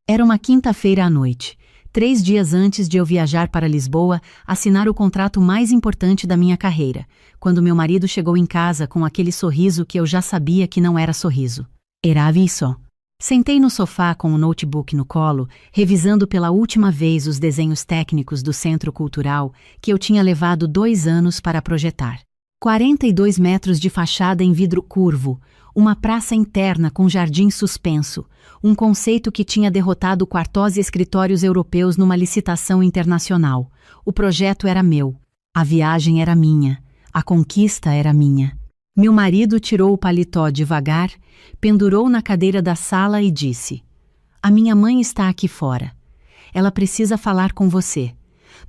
Era uma quinta-feira à noite, 3 dias antes de eu viajar para Lisboa assinar o contrato mais importante da minha carreira, quando meu marido chegou em casa com aquele sorriso que eu já sabia que não era sorriso. Era aviso. Sentei no sofá com o notebook no colo, revisando pela última vez os desenhos técnicos do Centro Cultural que eu tinha levado 2 anos para projetar. 42 metros de fachada em vidro curvo, uma praça interna com jardim suspenso, um conceito que tinha derrotado 14 escritórios europeus numa licitação internacional. O projeto era meu, a viagem era minha, a conquista era minha. Meu marido tirou o paletó devagar, pendurou na cadeira da sala e disse: "A minha mãe está aqui fora. Ela precisa falar com você.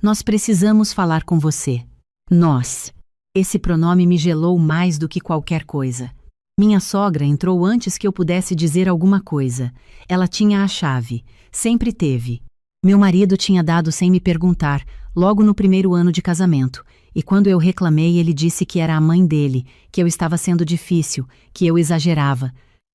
Nós precisamos falar com você." Nós. Esse pronome me gelou mais do que qualquer coisa. Minha sogra entrou antes que eu pudesse dizer alguma coisa. Ela tinha a chave. Sempre teve. Meu marido tinha dado sem me perguntar, logo no primeiro ano de casamento. E quando eu reclamei, ele disse que era a mãe dele, que eu estava sendo difícil, que eu exagerava.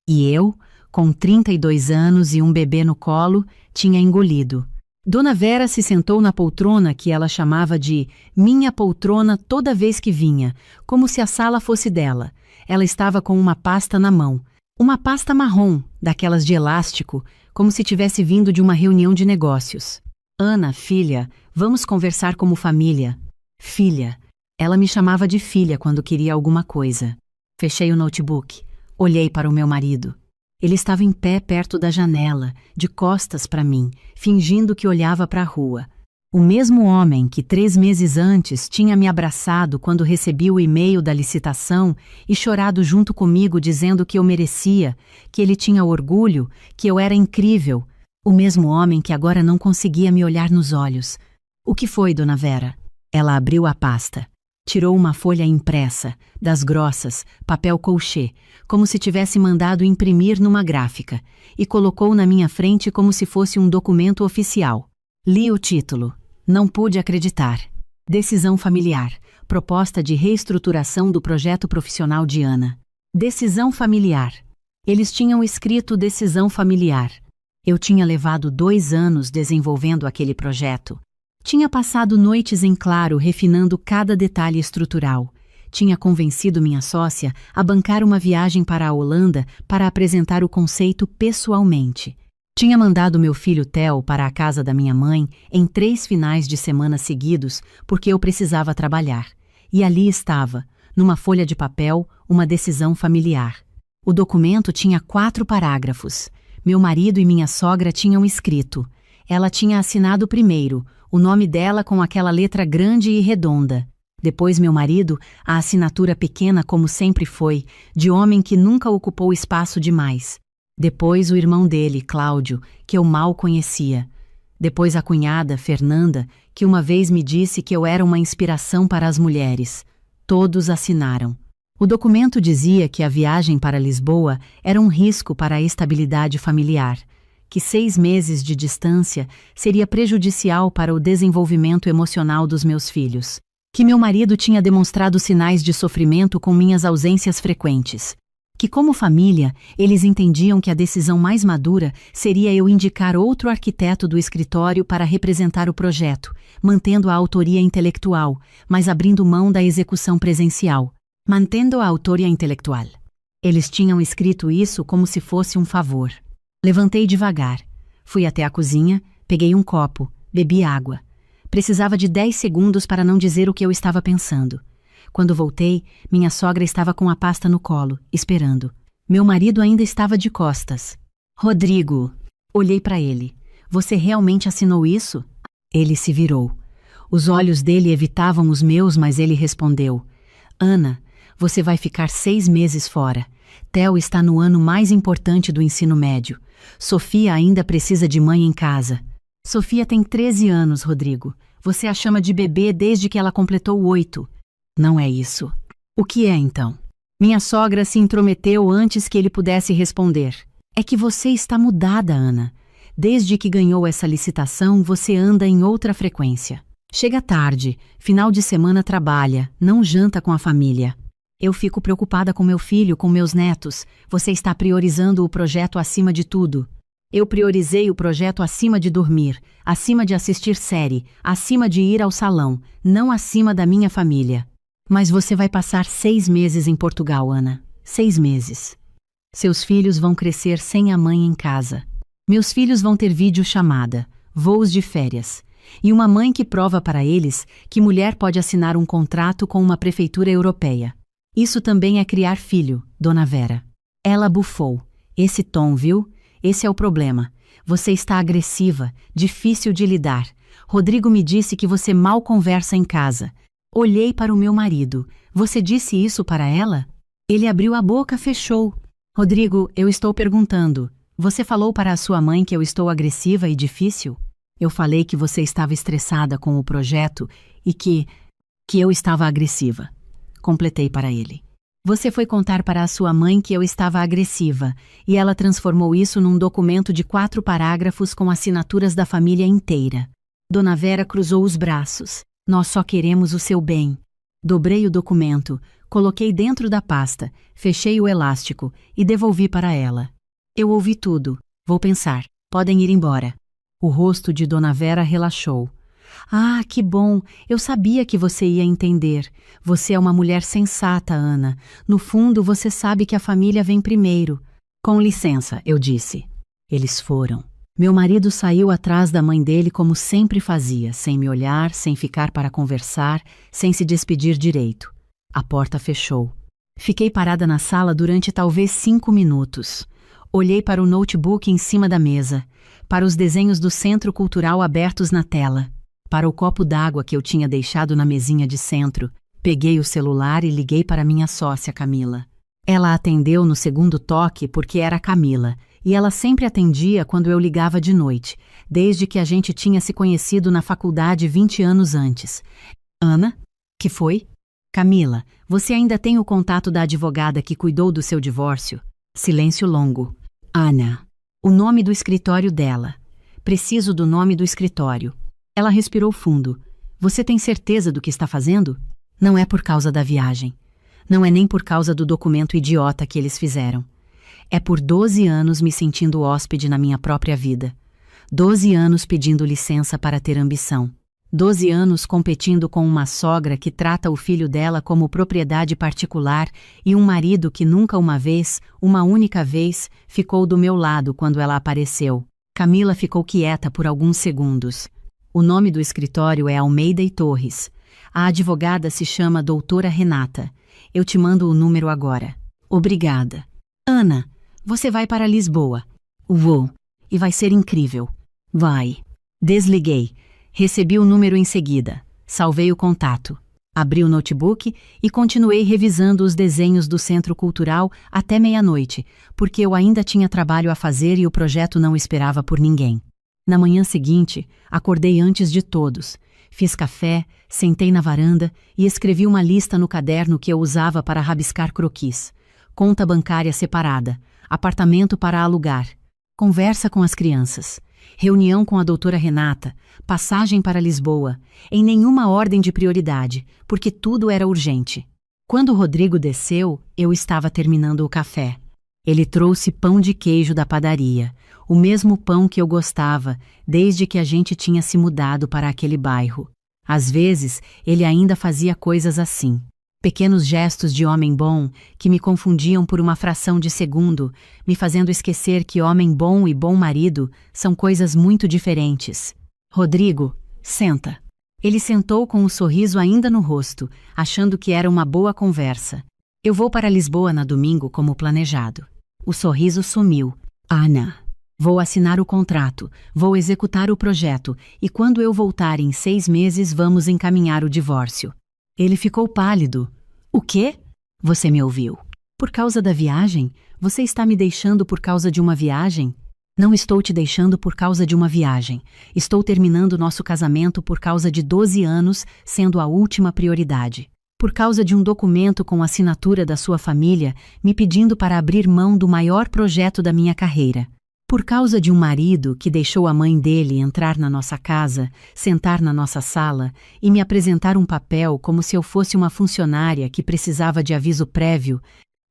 E eu, com 32 anos e um bebê no colo, tinha engolido. Dona Vera se sentou na poltrona que ela chamava de minha poltrona toda vez que vinha, como se a sala fosse dela. Ela estava com uma pasta na mão. Uma pasta marrom, daquelas de elástico, como se tivesse vindo de uma reunião de negócios. "Ana, filha, vamos conversar como família." Filha. Ela me chamava de filha quando queria alguma coisa. Fechei o notebook. Olhei para o meu marido. Ele estava em pé perto da janela, de costas para mim, fingindo que olhava para a rua. O mesmo homem que 3 meses antes tinha me abraçado quando recebi o e-mail da licitação e chorado junto comigo dizendo que eu merecia, que ele tinha orgulho, que eu era incrível. O mesmo homem que agora não conseguia me olhar nos olhos. "O que foi, Dona Vera?" Ela abriu a pasta. Tirou uma folha impressa, das grossas, papel colchê, como se tivesse mandado imprimir numa gráfica, e colocou na minha frente como se fosse um documento oficial. Li o título. Não pude acreditar. Decisão familiar. Proposta de reestruturação do projeto profissional de Ana. Decisão familiar. Eles tinham escrito decisão familiar. Eu tinha levado 2 anos desenvolvendo aquele projeto. Tinha passado noites em claro refinando cada detalhe estrutural. Tinha convencido minha sócia a bancar uma viagem para a Holanda para apresentar o conceito pessoalmente. Tinha mandado meu filho Theo para a casa da minha mãe em 3 finais de semana seguidos porque eu precisava trabalhar. E ali estava, numa folha de papel, uma decisão familiar. O documento tinha 4 parágrafos. Meu marido e minha sogra tinham escrito. Ela tinha assinado primeiro, o nome dela com aquela letra grande e redonda. Depois meu marido, a assinatura pequena como sempre foi, de homem que nunca ocupou espaço demais. Depois o irmão dele, Cláudio, que eu mal conhecia. Depois a cunhada, Fernanda, que uma vez me disse que eu era uma inspiração para as mulheres. Todos assinaram. O documento dizia que a viagem para Lisboa era um risco para a estabilidade familiar, que 6 meses de distância seria prejudicial para o desenvolvimento emocional dos meus filhos, que meu marido tinha demonstrado sinais de sofrimento com minhas ausências frequentes, que como família eles entendiam que a decisão mais madura seria eu indicar outro arquiteto do escritório para representar o projeto, mantendo a autoria intelectual, mas abrindo mão da execução presencial, mantendo a autoria intelectual. Eles tinham escrito isso como se fosse um favor. Levantei devagar, fui até a cozinha, peguei um copo, bebi água. Precisava de 10 segundos para não dizer o que eu estava pensando. Quando voltei, minha sogra estava com a pasta no colo, esperando. Meu marido ainda estava de costas. "Rodrigo." Olhei para ele. "Você realmente assinou isso?" Ele se virou. Os olhos dele evitavam os meus, mas ele respondeu: "Ana, você vai ficar 6 meses fora. Theo está no ano mais importante do ensino médio. Sofia ainda precisa de mãe em casa." "Sofia tem 13 anos, Rodrigo. Você a chama de bebê desde que ela completou 8. "Não é isso." "O que é, então?" Minha sogra se intrometeu antes que ele pudesse responder. "É que você está mudada, Ana. Desde que ganhou essa licitação, você anda em outra frequência. Chega tarde, final de semana trabalha, não janta com a família. Eu fico preocupada com meu filho, com meus netos. Você está priorizando o projeto acima de tudo." Eu priorizei o projeto acima de dormir, acima de assistir série, acima de ir ao salão, não acima da minha família. Mas você vai passar 6 meses em Portugal, Ana. 6 meses. Seus filhos vão crescer sem a mãe em casa. Meus filhos vão ter videochamada, voos de férias. E uma mãe que prova para eles que mulher pode assinar um contrato com uma prefeitura europeia. Isso também é criar filho, Dona Vera. Ela bufou. Esse tom, viu? Esse é o problema. Você está agressiva, difícil de lidar. Rodrigo me disse que você mal conversa em casa. Olhei para o meu marido. Você disse isso para ela? Ele abriu a boca, fechou. Rodrigo, eu estou perguntando. Você falou para a sua mãe que eu estou agressiva e difícil? Eu falei que você estava estressada com o projeto e que eu estava agressiva. Completei para ele. Você foi contar para a sua mãe que eu estava agressiva, e ela transformou isso num documento de 4 parágrafos com assinaturas da família inteira. Dona Vera cruzou os braços. Nós só queremos o seu bem. Dobrei o documento, coloquei dentro da pasta, fechei o elástico e devolvi para ela. Eu ouvi tudo. Vou pensar. Podem ir embora. O rosto de Dona Vera relaxou. Ah, que bom! Eu sabia que você ia entender. Você é uma mulher sensata, Ana. No fundo, você sabe que a família vem primeiro. Com licença, eu disse. Eles foram. Meu marido saiu atrás da mãe dele como sempre fazia, sem me olhar, sem ficar para conversar, sem se despedir direito. A porta fechou. Fiquei parada na sala durante talvez 5 minutos. Olhei para o notebook em cima da mesa, para os desenhos do Centro Cultural abertos na tela, para o copo d'água que eu tinha deixado na mesinha de centro. Peguei o celular e liguei para minha sócia, Camila. Ela atendeu no segundo toque porque era Camila, e ela sempre atendia quando eu ligava de noite, desde que a gente tinha se conhecido na faculdade 20 anos antes. Ana? Que foi? Camila, você ainda tem o contato da advogada que cuidou do seu divórcio? Silêncio longo. Ana. O nome do escritório dela. Preciso do nome do escritório. Ela respirou fundo. Você tem certeza do que está fazendo? Não é por causa da viagem. Não é nem por causa do documento idiota que eles fizeram. É por 12 anos me sentindo hóspede na minha própria vida. 12 anos pedindo licença para ter ambição. 12 anos competindo com uma sogra que trata o filho dela como propriedade particular e um marido que nunca uma única vez, ficou do meu lado quando ela apareceu. Camila ficou quieta por alguns segundos. O nome do escritório é Almeida e Torres. A advogada se chama Doutora Renata. Eu te mando o número agora. Obrigada. Ana, você vai para Lisboa. Vou. E vai ser incrível. Vai. Desliguei. Recebi o número em seguida. Salvei o contato. Abri o notebook e continuei revisando os desenhos do Centro Cultural até meia-noite, porque eu ainda tinha trabalho a fazer e o projeto não esperava por ninguém. Na manhã seguinte, acordei antes de todos. Fiz café, sentei na varanda e escrevi uma lista no caderno que eu usava para rabiscar croquis. Conta bancária separada, apartamento para alugar, conversa com as crianças, reunião com a doutora Renata, passagem para Lisboa, em nenhuma ordem de prioridade, porque tudo era urgente. Quando o Rodrigo desceu, eu estava terminando o café. Ele trouxe pão de queijo da padaria, o mesmo pão que eu gostava desde que a gente tinha se mudado para aquele bairro. Às vezes, ele ainda fazia coisas assim. Pequenos gestos de homem bom que me confundiam por uma fração de segundo, me fazendo esquecer que homem bom e bom marido são coisas muito diferentes. Rodrigo, senta. Ele sentou com um sorriso ainda no rosto, achando que era uma boa conversa. Eu vou para Lisboa na domingo como planejado. O sorriso sumiu. Ana. Vou assinar o contrato, vou executar o projeto e quando eu voltar em 6 meses vamos encaminhar o divórcio. Ele ficou pálido. O quê? Você me ouviu. Por causa da viagem? Você está me deixando por causa de uma viagem? Não estou te deixando por causa de uma viagem. Estou terminando nosso casamento por causa de 12 anos, sendo a última prioridade. Por causa de um documento com assinatura da sua família, me pedindo para abrir mão do maior projeto da minha carreira. Por causa de um marido que deixou a mãe dele entrar na nossa casa, sentar na nossa sala e me apresentar um papel como se eu fosse uma funcionária que precisava de aviso prévio.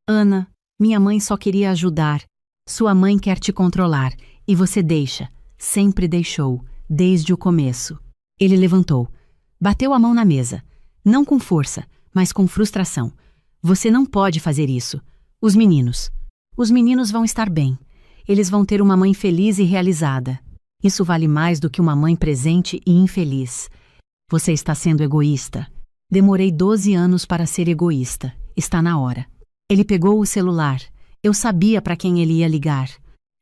Ana, minha mãe só queria ajudar. Sua mãe quer te controlar. E você deixa, sempre deixou, desde o começo. Ele levantou, bateu a mão na mesa, não com força, mas com frustração. Você não pode fazer isso. Os meninos vão estar bem. Eles vão ter uma mãe feliz e realizada. Isso vale mais do que uma mãe presente e infeliz. Você está sendo egoísta. Demorei 12 anos para ser egoísta. Está na hora. Ele pegou o celular. Eu sabia para quem ele ia ligar.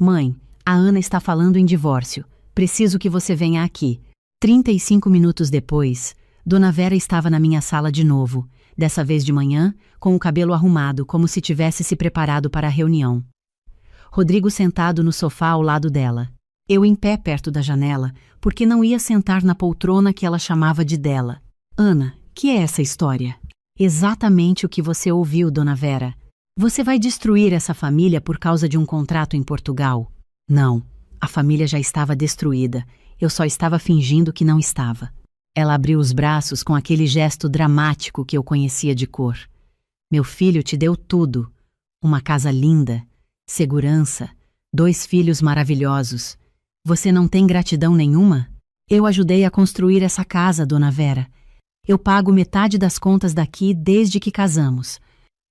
Mãe, a Ana está falando em divórcio. Preciso que você venha aqui. 35 minutos depois, Dona Vera estava na minha sala de novo, dessa vez de manhã, com o cabelo arrumado, como se tivesse se preparado para a reunião. Rodrigo sentado no sofá ao lado dela. Eu em pé perto da janela, porque não ia sentar na poltrona que ela chamava de dela. Ana, que é essa história? Exatamente o que você ouviu, Dona Vera. Você vai destruir essa família por causa de um contrato em Portugal? Não, a família já estava destruída. Eu só estava fingindo que não estava. Ela abriu os braços com aquele gesto dramático que eu conhecia de cor. Meu filho te deu tudo. Uma casa linda, segurança, 2 filhos maravilhosos. Você não tem gratidão nenhuma? Eu ajudei a construir essa casa, Dona Vera. Eu pago metade das contas daqui desde que casamos.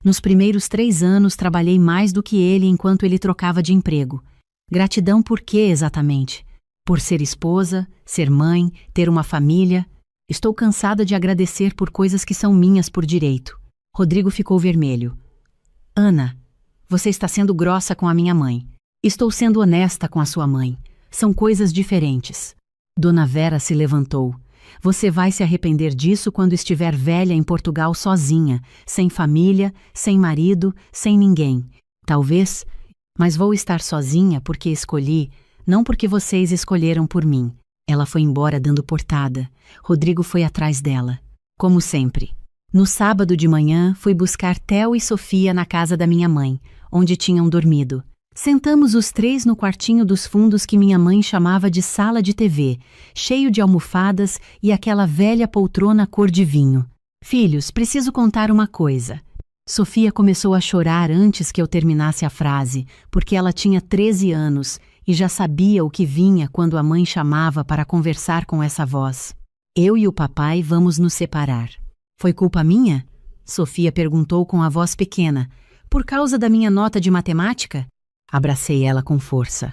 Nos primeiros 3 anos trabalhei mais do que ele enquanto ele trocava de emprego. Gratidão por quê exatamente? Por ser esposa, ser mãe, ter uma família. Estou cansada de agradecer por coisas que são minhas por direito. Rodrigo ficou vermelho. Ana, você está sendo grossa com a minha mãe. Estou sendo honesta com a sua mãe. São coisas diferentes. Dona Vera se levantou. Você vai se arrepender disso quando estiver velha em Portugal sozinha, sem família, sem marido, sem ninguém. Talvez, mas vou estar sozinha porque escolhi, não porque vocês escolheram por mim. Ela foi embora dando portada. Rodrigo foi atrás dela. Como sempre. No sábado de manhã, fui buscar Theo e Sofia na casa da minha mãe, onde tinham dormido. Sentamos os 3 no quartinho dos fundos que minha mãe chamava de sala de TV, cheio de almofadas e aquela velha poltrona cor de vinho. Filhos, preciso contar uma coisa. Sofia começou a chorar antes que eu terminasse a frase, porque ela tinha 13 anos e já sabia o que vinha quando a mãe chamava para conversar com essa voz. Eu e o papai vamos nos separar. Foi culpa minha? Sofia perguntou com a voz pequena. Por causa da minha nota de matemática? Abracei ela com força.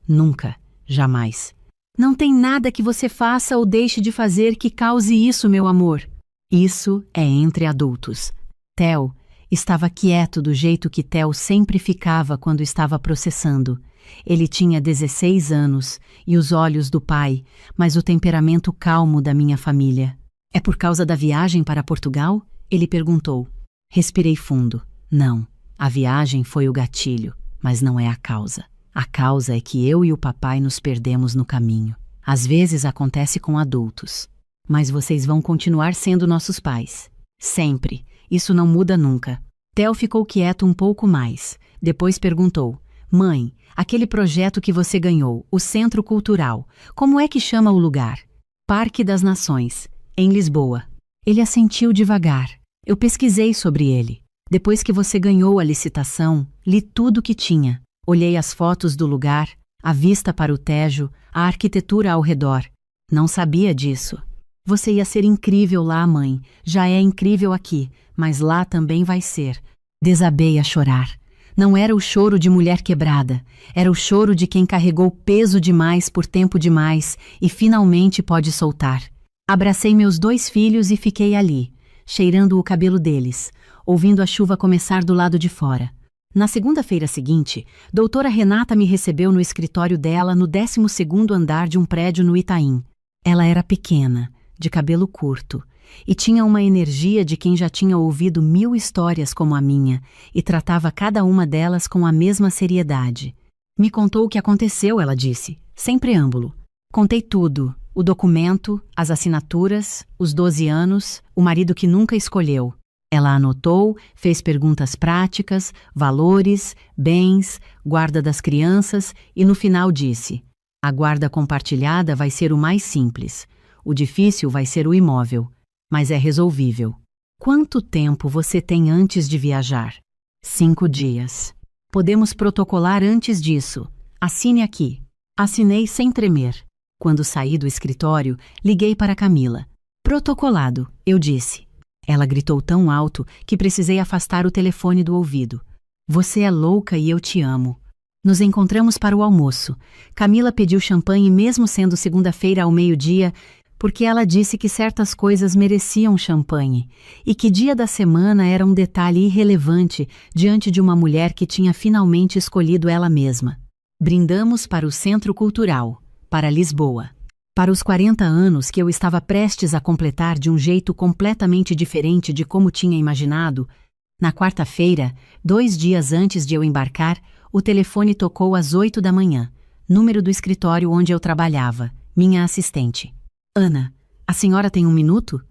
Nunca, jamais. Não tem nada que você faça ou deixe de fazer que cause isso, meu amor. Isso é entre adultos. Theo estava quieto do jeito que Theo sempre ficava quando estava processando. Ele tinha 16 anos e os olhos do pai, mas o temperamento calmo da minha família. É por causa da viagem para Portugal? Ele perguntou. Respirei fundo. Não, a viagem foi o gatilho. Mas não é a causa. A causa é que eu e o papai nos perdemos no caminho. Às vezes acontece com adultos. Mas vocês vão continuar sendo nossos pais. Sempre. Isso não muda nunca. Theo ficou quieto um pouco mais. Depois perguntou. Mãe, aquele projeto que você ganhou, o Centro Cultural, como é que chama o lugar? Parque das Nações, em Lisboa. Ele assentiu devagar. Eu pesquisei sobre ele. Depois que você ganhou a licitação, li tudo o que tinha. Olhei as fotos do lugar, a vista para o Tejo, a arquitetura ao redor. Não sabia disso. Você ia ser incrível lá, mãe. Já é incrível aqui, mas lá também vai ser. Desabei a chorar. Não era o choro de mulher quebrada. Era o choro de quem carregou peso demais por tempo demais e finalmente pode soltar. Abracei meus 2 filhos e fiquei ali, cheirando o cabelo deles, ouvindo a chuva começar do lado de fora. Na segunda-feira seguinte, doutora Renata me recebeu no escritório dela no 12º andar de um prédio no Itaim. Ela era pequena, de cabelo curto, e tinha uma energia de quem já tinha ouvido 1000 histórias como a minha e tratava cada uma delas com a mesma seriedade. Me contou o que aconteceu, ela disse, sem preâmbulo. Contei tudo, o documento, as assinaturas, os 12 anos, o marido que nunca escolheu. Ela anotou, fez perguntas práticas, valores, bens, guarda das crianças e no final disse: a guarda compartilhada vai ser o mais simples. O difícil vai ser o imóvel, mas é resolvível. Quanto tempo você tem antes de viajar? 5 dias. Podemos protocolar antes disso. Assine aqui. Assinei sem tremer. Quando saí do escritório, liguei para Camila. Protocolado, eu disse. Ela gritou tão alto que precisei afastar o telefone do ouvido. Você é louca e eu te amo. Nos encontramos para o almoço. Camila pediu champanhe mesmo sendo segunda-feira ao meio-dia, porque ela disse que certas coisas mereciam champanhe e que dia da semana era um detalhe irrelevante diante de uma mulher que tinha finalmente escolhido ela mesma. Brindamos para o Centro Cultural, para Lisboa. Para os 40 anos que eu estava prestes a completar de um jeito completamente diferente de como tinha imaginado, na quarta-feira, 2 dias antes de eu embarcar, o telefone tocou às 8 da manhã, número do escritório onde eu trabalhava, minha assistente. Ana, a senhora tem um minuto?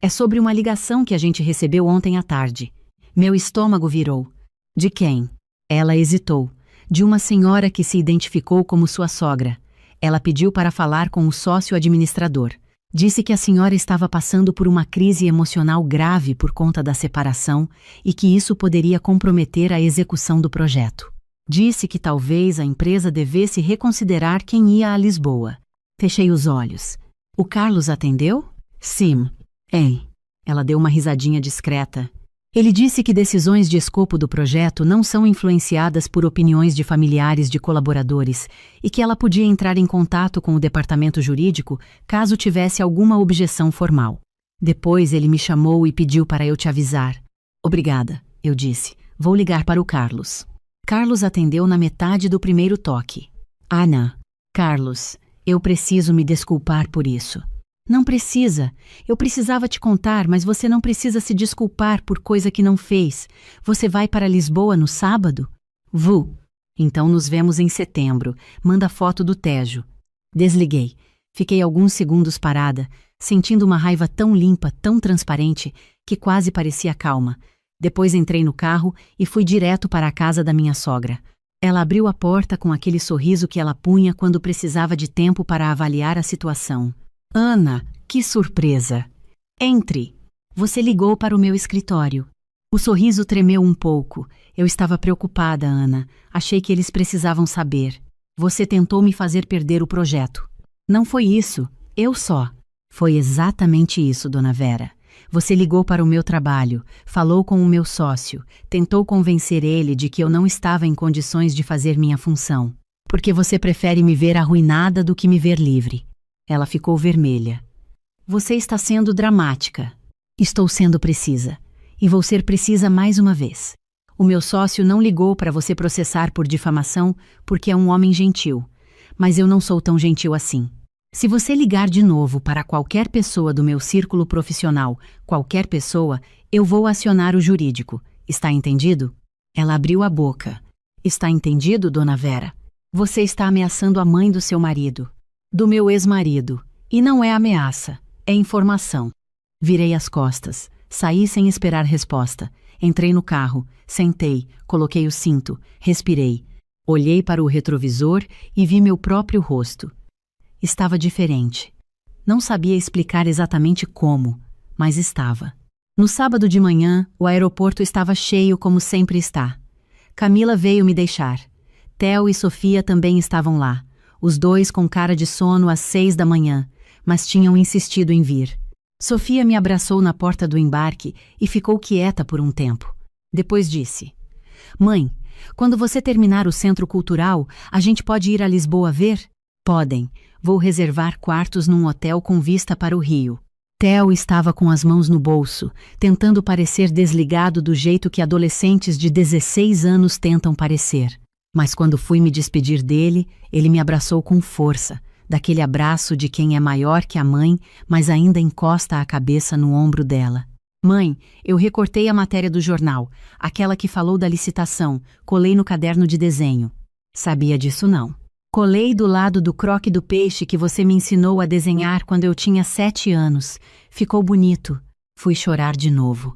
É sobre uma ligação que a gente recebeu ontem à tarde. Meu estômago virou. De quem? Ela hesitou. De uma senhora que se identificou como sua sogra. Ela pediu para falar com o sócio administrador. Disse que a senhora estava passando por uma crise emocional grave por conta da separação e que isso poderia comprometer a execução do projeto. Disse que talvez a empresa devesse reconsiderar quem ia a Lisboa. Fechei os olhos. O Carlos atendeu? Sim. Ei. Ela deu uma risadinha discreta. Ele disse que decisões de escopo do projeto não são influenciadas por opiniões de familiares de colaboradores e que ela podia entrar em contato com o departamento jurídico caso tivesse alguma objeção formal. Depois ele me chamou e pediu para eu te avisar. Obrigada, eu disse. Vou ligar para o Carlos. Carlos atendeu na metade do primeiro toque. Ana. Carlos. Eu preciso me desculpar por isso. Não precisa. Eu precisava te contar, mas você não precisa se desculpar por coisa que não fez. Você vai para Lisboa no sábado? Vou. Então nos vemos em setembro. Manda foto do Tejo. Desliguei. Fiquei alguns segundos parada, sentindo uma raiva tão limpa, tão transparente, que quase parecia calma. Depois entrei no carro e fui direto para a casa da minha sogra. Ela abriu a porta com aquele sorriso que ela punha quando precisava de tempo para avaliar a situação. Ana, que surpresa! Entre! Você ligou para o meu escritório. O sorriso tremeu um pouco. Eu estava preocupada, Ana. Achei que eles precisavam saber. Você tentou me fazer perder o projeto. Não foi isso. Eu só. Foi exatamente isso, Dona Vera. Você ligou para o meu trabalho, falou com o meu sócio, tentou convencer ele de que eu não estava em condições de fazer minha função, porque você prefere me ver arruinada do que me ver livre. Ela ficou vermelha. Você está sendo dramática. Estou sendo precisa. E vou ser precisa mais uma vez. O meu sócio não ligou para você processar por difamação porque é um homem gentil. Mas eu não sou tão gentil assim. Se você ligar de novo para qualquer pessoa do meu círculo profissional, qualquer pessoa, eu vou acionar o jurídico. Está entendido? Ela abriu a boca. Está entendido, Dona Vera? Você está ameaçando a mãe do seu marido. Do meu ex-marido. E não é ameaça, é informação. Virei as costas, saí sem esperar resposta. Entrei no carro, sentei, coloquei o cinto, respirei. Olhei para o retrovisor e vi meu próprio rosto. Estava diferente. Não sabia explicar exatamente como, mas estava. No sábado de manhã, o aeroporto estava cheio como sempre está. Camila veio me deixar. Theo e Sofia também estavam lá. Os dois com cara de sono às 6 da manhã, mas tinham insistido em vir. Sofia me abraçou na porta do embarque e ficou quieta por um tempo. Depois disse: Mãe, quando você terminar o centro cultural, a gente pode ir a Lisboa ver? Podem. Vou reservar quartos num hotel com vista para o rio. Theo estava com as mãos no bolso, tentando parecer desligado do jeito que adolescentes de 16 anos tentam parecer. Mas quando fui me despedir dele, ele me abraçou com força, daquele abraço de quem é maior que a mãe, mas ainda encosta a cabeça no ombro dela. Mãe, eu recortei a matéria do jornal, aquela que falou da licitação, colei no caderno de desenho. Sabia disso não. Colei do lado do croque do peixe que você me ensinou a desenhar quando eu tinha 7 anos. Ficou bonito. Fui chorar de novo.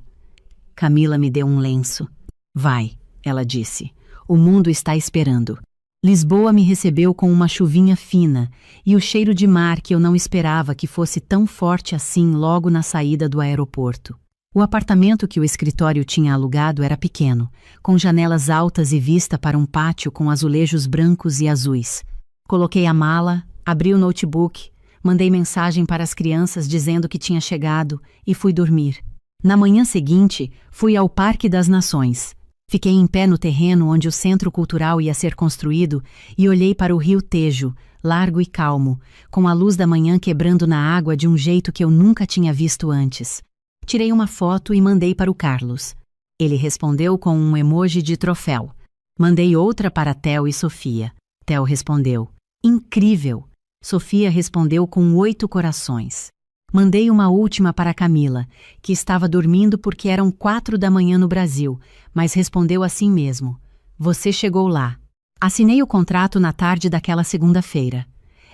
Camila me deu um lenço. Vai, ela disse. O mundo está esperando. Lisboa me recebeu com uma chuvinha fina e o cheiro de mar que eu não esperava que fosse tão forte assim logo na saída do aeroporto. O apartamento que o escritório tinha alugado era pequeno, com janelas altas e vista para um pátio com azulejos brancos e azuis. Coloquei a mala, abri o notebook, mandei mensagem para as crianças dizendo que tinha chegado e fui dormir. Na manhã seguinte, fui ao Parque das Nações. Fiquei em pé no terreno onde o centro cultural ia ser construído e olhei para o rio Tejo, largo e calmo, com a luz da manhã quebrando na água de um jeito que eu nunca tinha visto antes. Tirei uma foto e mandei para o Carlos. Ele respondeu com um emoji de troféu. Mandei outra para Theo e Sofia. Theo respondeu: incrível! Sofia respondeu com 8 corações. Mandei uma última para Camila, que estava dormindo porque eram 4 da manhã no Brasil, mas respondeu assim mesmo: você chegou lá. Assinei o contrato na tarde daquela segunda-feira.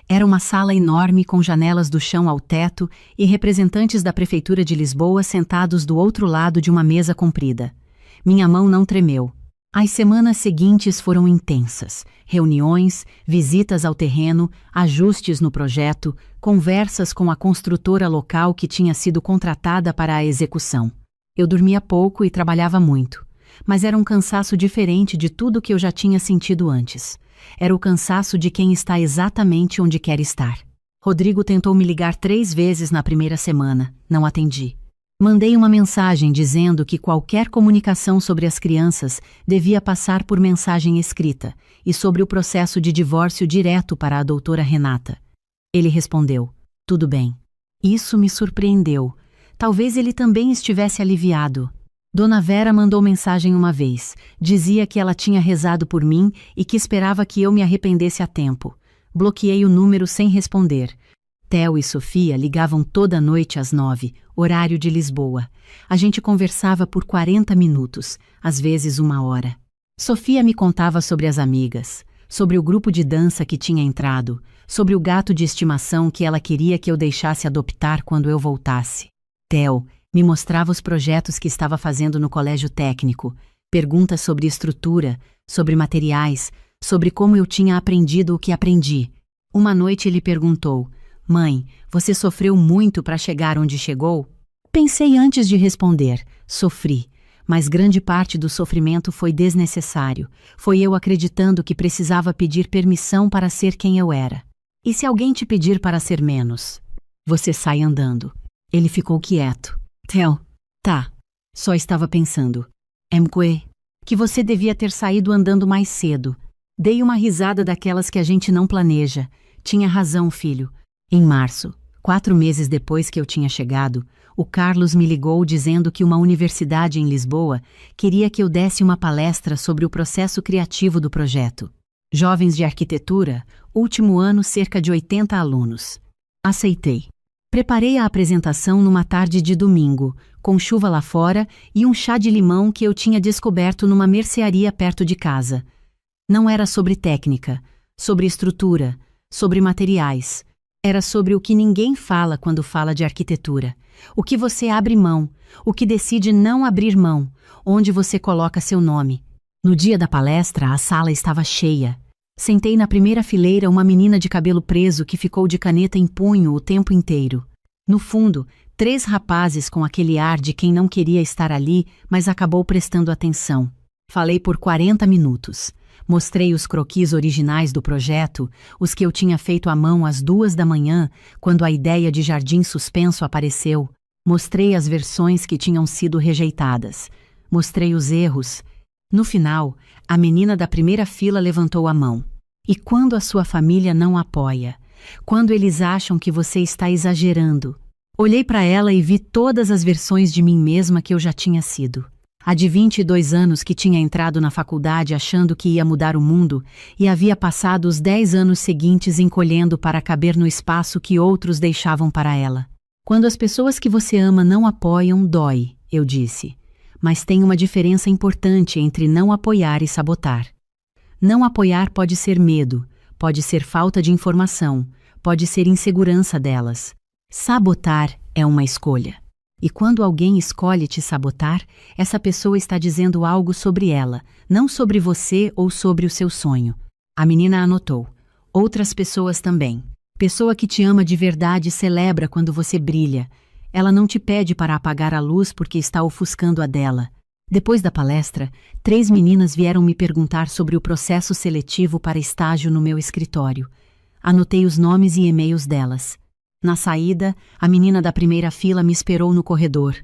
Era uma sala enorme com janelas do chão ao teto e representantes da Prefeitura de Lisboa sentados do outro lado de uma mesa comprida. Minha mão não tremeu. As semanas seguintes foram intensas. Reuniões, visitas ao terreno, ajustes no projeto, conversas com a construtora local que tinha sido contratada para a execução. Eu dormia pouco e trabalhava muito, mas era um cansaço diferente de tudo que eu já tinha sentido antes. Era o cansaço de quem está exatamente onde quer estar. Rodrigo tentou me ligar 3 vezes na primeira semana. Não atendi. Mandei uma mensagem dizendo que qualquer comunicação sobre as crianças devia passar por mensagem escrita e sobre o processo de divórcio direto para a doutora Renata. Ele respondeu: tudo bem. Isso me surpreendeu. Talvez ele também estivesse aliviado. Dona Vera mandou mensagem uma vez. Dizia que ela tinha rezado por mim e que esperava que eu me arrependesse a tempo. Bloqueei o número sem responder. Theo e Sofia ligavam toda noite às 9, horário de Lisboa. A gente conversava por 40 minutos, às vezes 1 hora. Sofia me contava sobre as amigas, sobre o grupo de dança que tinha entrado, sobre o gato de estimação que ela queria que eu deixasse adoptar quando eu voltasse. Theo me mostrava os projetos que estava fazendo no colégio técnico, perguntas sobre estrutura, sobre materiais, sobre como eu tinha aprendido o que aprendi. Uma noite ele perguntou: mãe, você sofreu muito para chegar onde chegou? Pensei antes de responder. Sofri, mas grande parte do sofrimento foi desnecessário. Foi eu acreditando que precisava pedir permissão para ser quem eu era. E se alguém te pedir para ser menos? Você sai andando. Ele ficou quieto. Theo, tá. Só estava pensando. Que você devia ter saído andando mais cedo. Dei uma risada daquelas que a gente não planeja. Tinha razão, filho. Em março, 4 meses depois que eu tinha chegado, o Carlos me ligou dizendo que uma universidade em Lisboa queria que eu desse uma palestra sobre o processo criativo do projeto. Jovens de arquitetura, último ano, cerca de 80 alunos. Aceitei. Preparei a apresentação numa tarde de domingo, com chuva lá fora e um chá de limão que eu tinha descoberto numa mercearia perto de casa. Não era sobre técnica, sobre estrutura, sobre materiais. Era sobre o que ninguém fala quando fala de arquitetura. O que você abre mão, o que decide não abrir mão, onde você coloca seu nome. No dia da palestra, a sala estava cheia. Sentei na primeira fileira uma menina de cabelo preso que ficou de caneta em punho o tempo inteiro. No fundo, 3 rapazes com aquele ar de quem não queria estar ali, mas acabou prestando atenção. Falei por 40 minutos. Mostrei os croquis originais do projeto, os que eu tinha feito à mão às 2 da manhã, quando a ideia de jardim suspenso apareceu. Mostrei as versões que tinham sido rejeitadas. Mostrei os erros. No final, a menina da primeira fila levantou a mão. E quando a sua família não apoia? Quando eles acham que você está exagerando? Olhei para ela e vi todas as versões de mim mesma que eu já tinha sido. A de 22 anos que tinha entrado na faculdade achando que ia mudar o mundo e havia passado os 10 anos seguintes encolhendo para caber no espaço que outros deixavam para ela. Quando as pessoas que você ama não apoiam, dói, eu disse. Mas tem uma diferença importante entre não apoiar e sabotar. Não apoiar pode ser medo, pode ser falta de informação, pode ser insegurança delas. Sabotar é uma escolha. E quando alguém escolhe te sabotar, essa pessoa está dizendo algo sobre ela, não sobre você ou sobre o seu sonho. A menina anotou. Outras pessoas também. Pessoa que te ama de verdade celebra quando você brilha. Ela não te pede para apagar a luz porque está ofuscando a dela. Depois da palestra, 3 meninas vieram me perguntar sobre o processo seletivo para estágio no meu escritório. Anotei os nomes e e-mails delas. Na saída, a menina da primeira fila me esperou no corredor.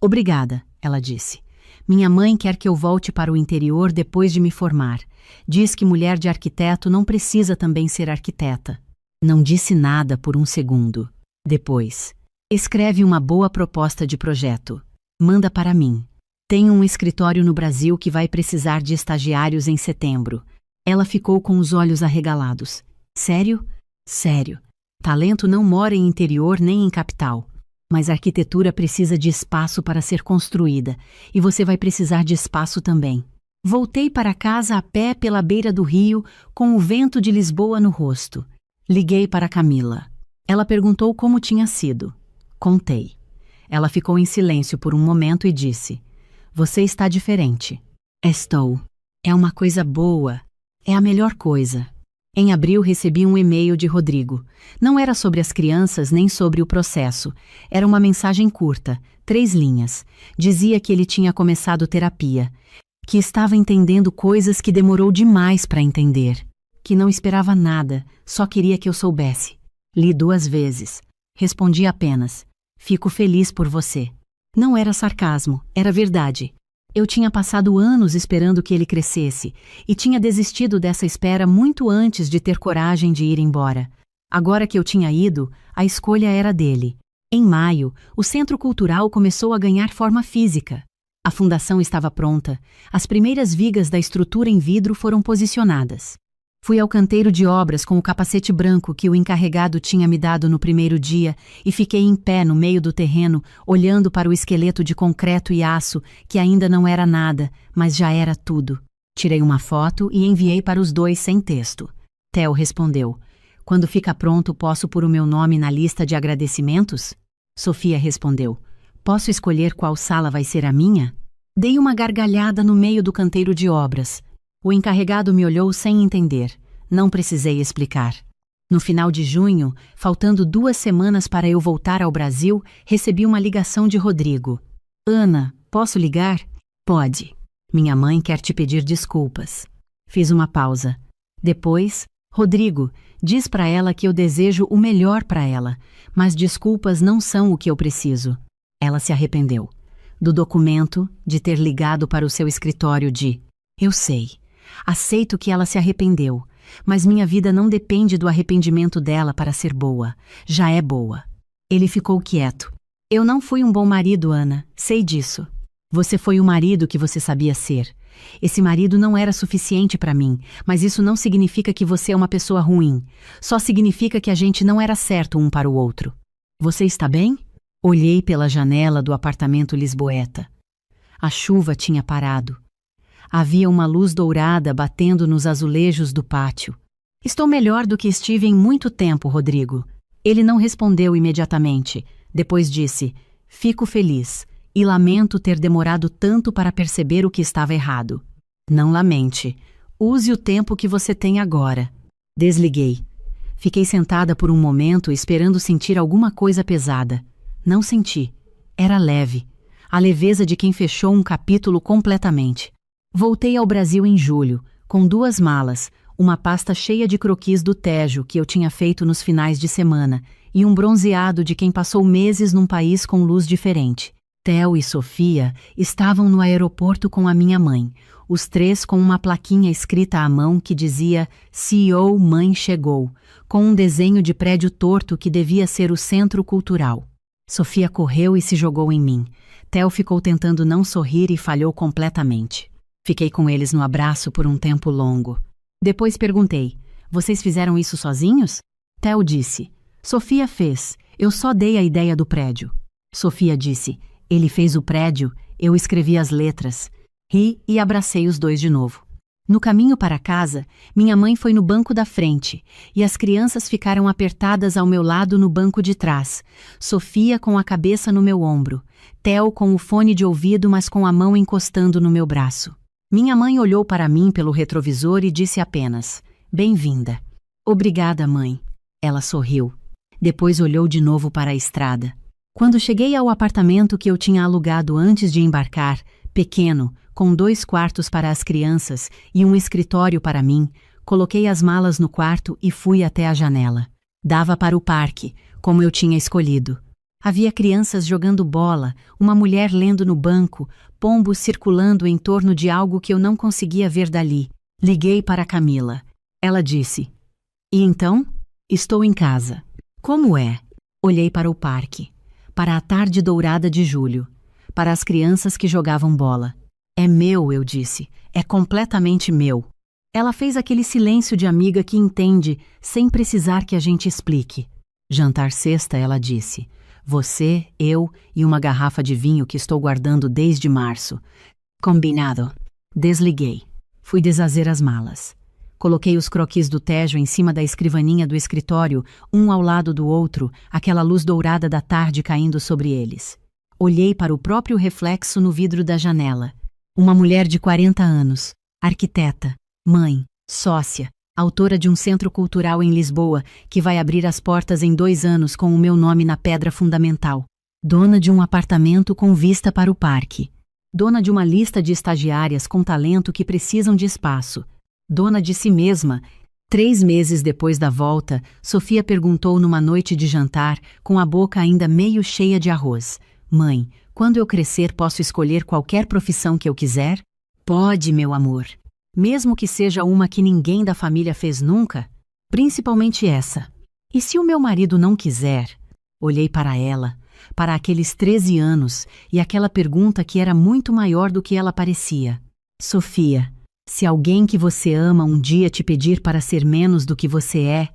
Obrigada, ela disse. Minha mãe quer que eu volte para o interior depois de me formar. Diz que mulher de arquiteto não precisa também ser arquiteta. Não disse nada por um segundo. Depois, escreve uma boa proposta de projeto. Manda para mim. Tenho um escritório no Brasil que vai precisar de estagiários em setembro. Ela ficou com os olhos arregalados. Sério? Sério. Talento não mora em interior nem em capital. Mas a arquitetura precisa de espaço para ser construída, e você vai precisar de espaço também. Voltei para casa a pé pela beira do rio, com o vento de Lisboa no rosto. Liguei para Camila. Ela perguntou como tinha sido. Contei. Ela ficou em silêncio por um momento e disse: Você está diferente. Estou. É uma coisa boa. É a melhor coisa. Em abril recebi um e-mail de Rodrigo. Não era sobre as crianças nem sobre o processo. Era uma mensagem curta, 3 linhas. Dizia que ele tinha começado terapia, que estava entendendo coisas que demorou demais para entender, que não esperava nada, só queria que eu soubesse. Li 2 vezes. Respondi apenas: Fico feliz por você. Não era sarcasmo, era verdade. Eu tinha passado anos esperando que ele crescesse e tinha desistido dessa espera muito antes de ter coragem de ir embora. Agora que eu tinha ido, a escolha era dele. Em maio, o Centro Cultural começou a ganhar forma física. A fundação estava pronta, as primeiras vigas da estrutura em vidro foram posicionadas. Fui ao canteiro de obras com o capacete branco que o encarregado tinha me dado no primeiro dia e fiquei em pé no meio do terreno, olhando para o esqueleto de concreto e aço, que ainda não era nada, mas já era tudo. Tirei uma foto e enviei para os 2 sem texto. Theo respondeu: Quando fica pronto, posso pôr o meu nome na lista de agradecimentos? Sofia respondeu: Posso escolher qual sala vai ser a minha? Dei uma gargalhada no meio do canteiro de obras. O encarregado me olhou sem entender. Não precisei explicar. No final de junho, faltando 2 semanas para eu voltar ao Brasil, recebi uma ligação de Rodrigo. Ana, posso ligar? Pode. Minha mãe quer te pedir desculpas. Fiz uma pausa. Depois, Rodrigo, diz para ela que eu desejo o melhor para ela, mas desculpas não são o que eu preciso. Ela se arrependeu. Do documento, de ter ligado para o seu escritório de... Eu sei. Aceito que ela se arrependeu, mas minha vida não depende do arrependimento dela para ser boa. Já é boa. Ele ficou quieto. Eu não fui um bom marido, Ana. Sei disso. Você foi o marido que você sabia ser. Esse marido não era suficiente para mim, mas isso não significa que você é uma pessoa ruim. Só significa que a gente não era certo um para o outro. Você está bem? Olhei pela janela do apartamento lisboeta. A chuva tinha parado. Havia uma luz dourada batendo nos azulejos do pátio. Estou melhor do que estive em muito tempo, Rodrigo. Ele não respondeu imediatamente. Depois disse: Fico feliz e lamento ter demorado tanto para perceber o que estava errado. Não lamente. Use o tempo que você tem agora. Desliguei. Fiquei sentada por um momento esperando sentir alguma coisa pesada. Não senti. Era leve. A leveza de quem fechou um capítulo completamente. Voltei ao Brasil em julho, com 2 malas, uma pasta cheia de croquis do Tejo que eu tinha feito nos finais de semana e um bronzeado de quem passou meses num país com luz diferente. Theo e Sofia estavam no aeroporto com a minha mãe, os 3 com uma plaquinha escrita à mão que dizia CEO Mãe Chegou, com um desenho de prédio torto que devia ser o Centro Cultural. Sofia correu e se jogou em mim. Theo ficou tentando não sorrir e falhou completamente. Fiquei com eles no abraço por um tempo longo. Depois perguntei: Vocês fizeram isso sozinhos? Theo disse: Sofia fez. Eu só dei a ideia do prédio. Sofia disse: Ele fez o prédio, eu escrevi as letras. Ri e abracei os 2 de novo. No caminho para casa, minha mãe foi no banco da frente e as crianças ficaram apertadas ao meu lado no banco de trás. Sofia com a cabeça no meu ombro. Theo com o fone de ouvido, mas com a mão encostando no meu braço. Minha mãe olhou para mim pelo retrovisor e disse apenas: Bem-vinda. Obrigada, mãe. Ela sorriu. Depois olhou de novo para a estrada. Quando cheguei ao apartamento que eu tinha alugado antes de embarcar, pequeno, com 2 quartos para as crianças e um escritório para mim, Coloquei as malas no quarto e fui até a janela. Dava para o parque, como eu tinha escolhido. Havia crianças jogando bola, uma mulher lendo no banco, pombos circulando em torno de algo que eu não conseguia ver dali. Liguei para Camila. Ela disse: "E então? Estou em casa." "Como é?" Olhei para o parque, para a tarde dourada de julho, para as crianças que jogavam bola. "É meu", eu disse. "É completamente meu." Ela fez aquele silêncio de amiga que entende, sem precisar que a gente explique. "Jantar sexta", ela disse. "Você, eu e uma garrafa de vinho que estou guardando desde março." "Combinado." Desliguei. Fui desfazer as malas. Coloquei os croquis do Tejo em cima da escrivaninha do escritório, um ao lado do outro, aquela luz dourada da tarde caindo sobre eles. Olhei para o próprio reflexo no vidro da janela. Uma mulher de 40 anos, arquiteta, mãe, sócia, autora de um centro cultural em Lisboa que vai abrir as portas em 2 anos com o meu nome na pedra fundamental. Dona de um apartamento com vista para o parque. Dona de uma lista de estagiárias com talento que precisam de espaço. Dona de si mesma. 3 meses depois da volta, Sofia perguntou numa noite de jantar, com a boca ainda meio cheia de arroz: "Mãe, quando eu crescer posso escolher qualquer profissão que eu quiser?" "Pode, meu amor. Mesmo que seja uma que ninguém da família fez nunca? Principalmente essa." "E se o meu marido não quiser?" Olhei para ela, para aqueles 13 anos, e aquela pergunta que era muito maior do que ela parecia. "Sofia, se alguém que você ama um dia te pedir para ser menos do que você é,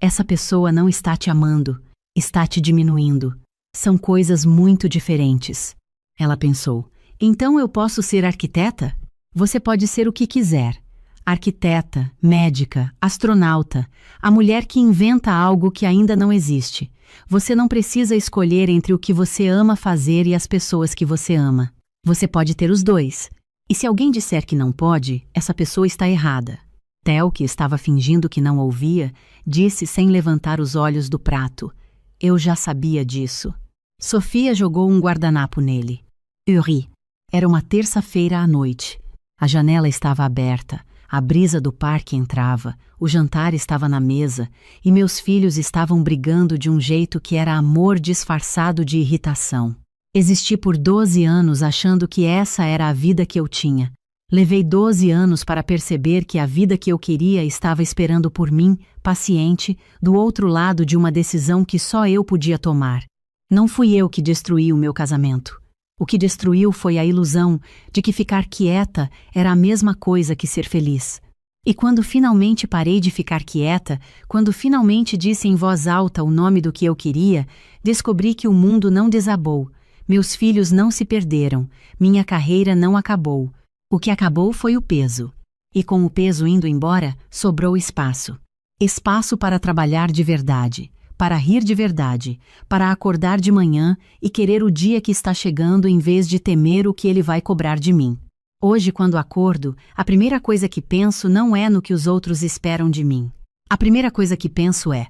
essa pessoa não está te amando, está te diminuindo. São coisas muito diferentes." Ela pensou. "Então eu posso ser arquiteta?" "Você pode ser o que quiser. Arquiteta, médica, astronauta, a mulher que inventa algo que ainda não existe. Você não precisa escolher entre o que você ama fazer e as pessoas que você ama. Você pode ter os dois. E se alguém disser que não pode, essa pessoa está errada." Theo, que estava fingindo que não ouvia, disse sem levantar os olhos do prato: "Eu já sabia disso." Sofia jogou um guardanapo nele. Eu ri. Era uma terça-feira à noite. A janela estava aberta, a brisa do parque entrava, o jantar estava na mesa e meus filhos estavam brigando de um jeito que era amor disfarçado de irritação. Existi por 12 anos achando que essa era a vida que eu tinha. Levei 12 anos para perceber que a vida que eu queria estava esperando por mim, paciente, do outro lado de uma decisão que só eu podia tomar. Não fui eu que destruí o meu casamento. O que destruiu foi a ilusão de que ficar quieta era a mesma coisa que ser feliz. E quando finalmente parei de ficar quieta, quando finalmente disse em voz alta o nome do que eu queria, descobri que o mundo não desabou, meus filhos não se perderam, minha carreira não acabou. O que acabou foi o peso. E com o peso indo embora, sobrou espaço. Espaço para trabalhar de verdade, para rir de verdade, para acordar de manhã e querer o dia que está chegando em vez de temer o que ele vai cobrar de mim. Hoje, quando acordo, a primeira coisa que penso não é no que os outros esperam de mim. A primeira coisa que penso é: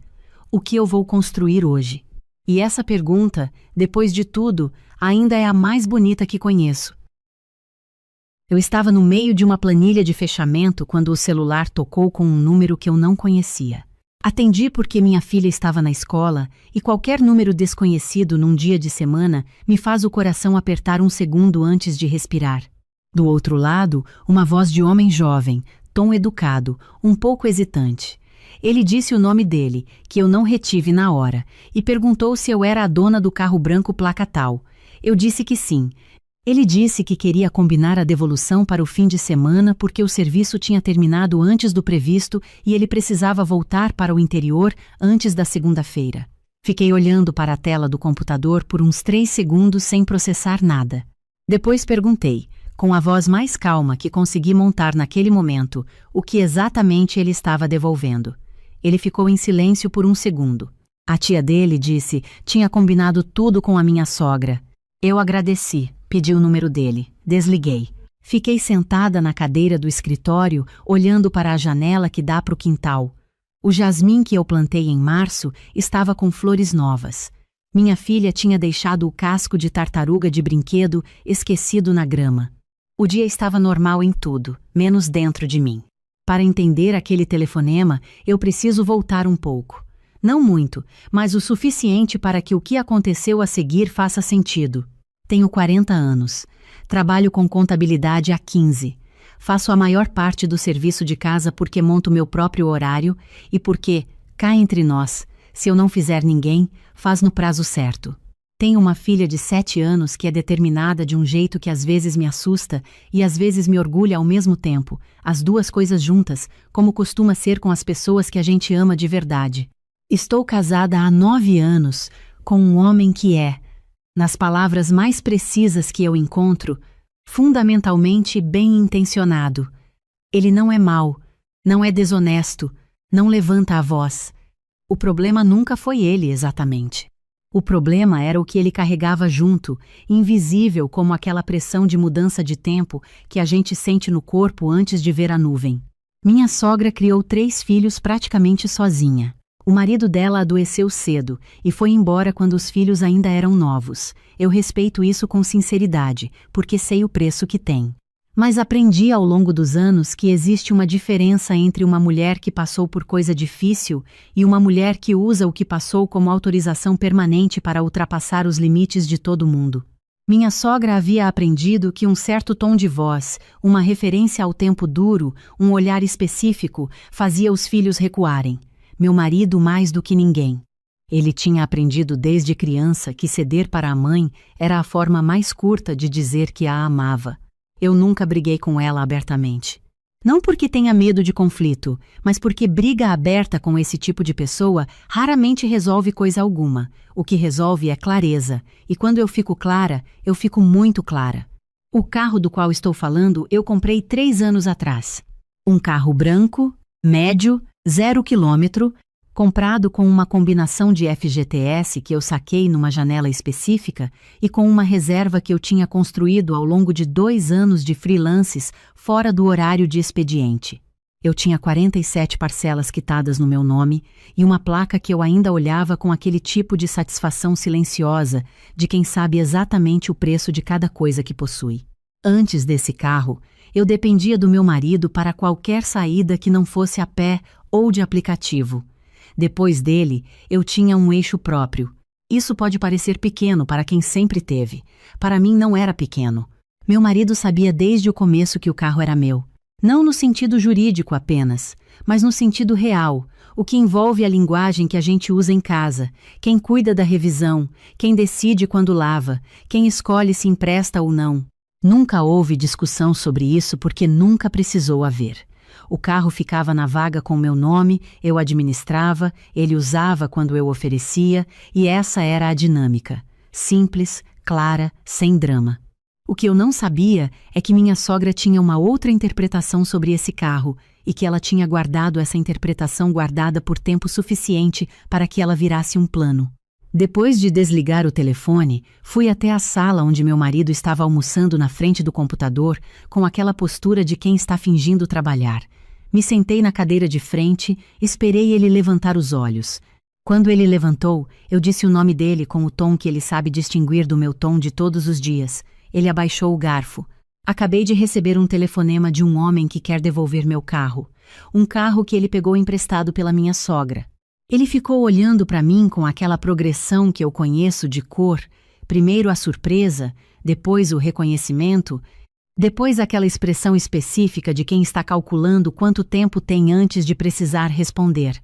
o que eu vou construir hoje? E essa pergunta, depois de tudo, ainda é a mais bonita que conheço. Eu estava no meio de uma planilha de fechamento quando o celular tocou com um número que eu não conhecia. Atendi porque minha filha estava na escola e qualquer número desconhecido num dia de semana me faz o coração apertar um segundo antes de respirar. Do outro lado, uma voz de homem jovem, tom educado, um pouco hesitante. Ele disse o nome dele, que eu não retive na hora, e perguntou se eu era a dona do carro branco placa tal. Eu disse que sim. Ele disse que queria combinar a devolução para o fim de semana porque o serviço tinha terminado antes do previsto e ele precisava voltar para o interior antes da segunda-feira. Fiquei olhando para a tela do computador por uns 3 segundos sem processar nada. Depois perguntei, com a voz mais calma que consegui montar naquele momento, o que exatamente ele estava devolvendo. Ele ficou em silêncio por um segundo. A tia dele disse, tinha combinado tudo com a minha sogra. Eu agradeci. Pedi o número dele. Desliguei. Fiquei sentada na cadeira do escritório, olhando para a janela que dá para o quintal. O jasmim que eu plantei em março estava com flores novas. Minha filha tinha deixado o casco de tartaruga de brinquedo esquecido na grama. O dia estava normal em tudo, menos dentro de mim. Para entender aquele telefonema, eu preciso voltar um pouco. Não muito, mas o suficiente para que o que aconteceu a seguir faça sentido. Tenho 40 anos. Trabalho com contabilidade há 15. Faço a maior parte do serviço de casa porque monto meu próprio horário e porque, cá entre nós, se eu não fizer ninguém, faz no prazo certo. Tenho uma filha de 7 anos que é determinada de um jeito que às vezes me assusta e às vezes me orgulha ao mesmo tempo, as duas coisas juntas, como costuma ser com as pessoas que a gente ama de verdade. Estou casada há 9 anos com um homem que é, nas palavras mais precisas que eu encontro, fundamentalmente bem-intencionado. Ele não é mau, não é desonesto, não levanta a voz. O problema nunca foi ele exatamente. O problema era o que ele carregava junto, invisível como aquela pressão de mudança de tempo que a gente sente no corpo antes de ver a nuvem. Minha sogra criou 3 filhos praticamente sozinha. O marido dela adoeceu cedo e foi embora quando os filhos ainda eram novos. Eu respeito isso com sinceridade, porque sei o preço que tem. Mas aprendi ao longo dos anos que existe uma diferença entre uma mulher que passou por coisa difícil e uma mulher que usa o que passou como autorização permanente para ultrapassar os limites de todo mundo. Minha sogra havia aprendido que um certo tom de voz, uma referência ao tempo duro, um olhar específico, fazia os filhos recuarem. Meu marido mais do que ninguém. Ele tinha aprendido desde criança que ceder para a mãe era a forma mais curta de dizer que a amava. Eu nunca briguei com ela abertamente. Não porque tenha medo de conflito, mas porque briga aberta com esse tipo de pessoa raramente resolve coisa alguma. O que resolve é clareza, e quando eu fico clara, eu fico muito clara. O carro do qual estou falando eu comprei 3 anos atrás. Um carro branco, médio, 0 quilômetro, comprado com uma combinação de FGTS que eu saquei numa janela específica e com uma reserva que eu tinha construído ao longo de 2 anos de freelances fora do horário de expediente. Eu tinha 47 parcelas quitadas no meu nome e uma placa que eu ainda olhava com aquele tipo de satisfação silenciosa de quem sabe exatamente o preço de cada coisa que possui. Antes desse carro, eu dependia do meu marido para qualquer saída que não fosse a pé ou de aplicativo. Depois dele, eu tinha um eixo próprio. Isso pode parecer pequeno para quem sempre teve. Para mim não era pequeno. Meu marido sabia desde o começo que o carro era meu. Não no sentido jurídico apenas, mas no sentido real, o que envolve a linguagem que a gente usa em casa, quem cuida da revisão, quem decide quando lava, quem escolhe se empresta ou não. Nunca houve discussão sobre isso porque nunca precisou haver. O carro ficava na vaga com meu nome, eu administrava, ele usava quando eu oferecia, e essa era a dinâmica. Simples, clara, sem drama. O que eu não sabia é que minha sogra tinha uma outra interpretação sobre esse carro e que ela tinha guardado essa interpretação guardada por tempo suficiente para que ela virasse um plano. Depois de desligar o telefone, fui até a sala onde meu marido estava almoçando na frente do computador com aquela postura de quem está fingindo trabalhar. Me sentei na cadeira de frente, esperei ele levantar os olhos. Quando ele levantou, eu disse o nome dele com o tom que ele sabe distinguir do meu tom de todos os dias. Ele abaixou o garfo. Acabei de receber um telefonema de um homem que quer devolver meu carro. Um carro que ele pegou emprestado pela minha sogra. Ele ficou olhando para mim com aquela progressão que eu conheço de cor, primeiro a surpresa, depois o reconhecimento, depois aquela expressão específica de quem está calculando quanto tempo tem antes de precisar responder.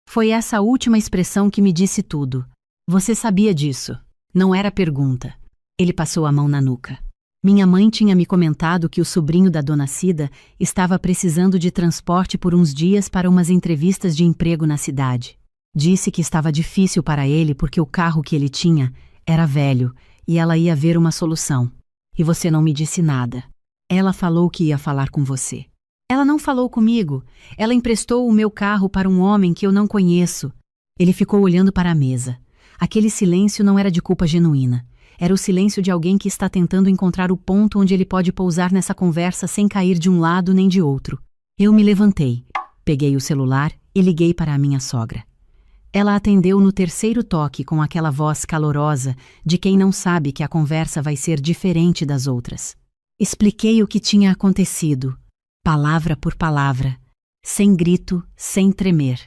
Foi essa última expressão que me disse tudo. Você sabia disso? Não era pergunta. Ele passou a mão na nuca. Minha mãe tinha me comentado que o sobrinho da dona Cida estava precisando de transporte por uns dias para umas entrevistas de emprego na cidade. Disse que estava difícil para ele porque o carro que ele tinha era velho e ela ia ver uma solução. E você não me disse nada. Ela falou que ia falar com você. Ela não falou comigo. Ela emprestou o meu carro para um homem que eu não conheço. Ele ficou olhando para a mesa. Aquele silêncio não era de culpa genuína. Era o silêncio de alguém que está tentando encontrar o ponto onde ele pode pousar nessa conversa sem cair de um lado nem de outro. Eu me levantei, peguei o celular e liguei para a minha sogra. Ela atendeu no terceiro toque com aquela voz calorosa de quem não sabe que a conversa vai ser diferente das outras. Expliquei o que tinha acontecido, palavra por palavra. sem grito, sem tremer.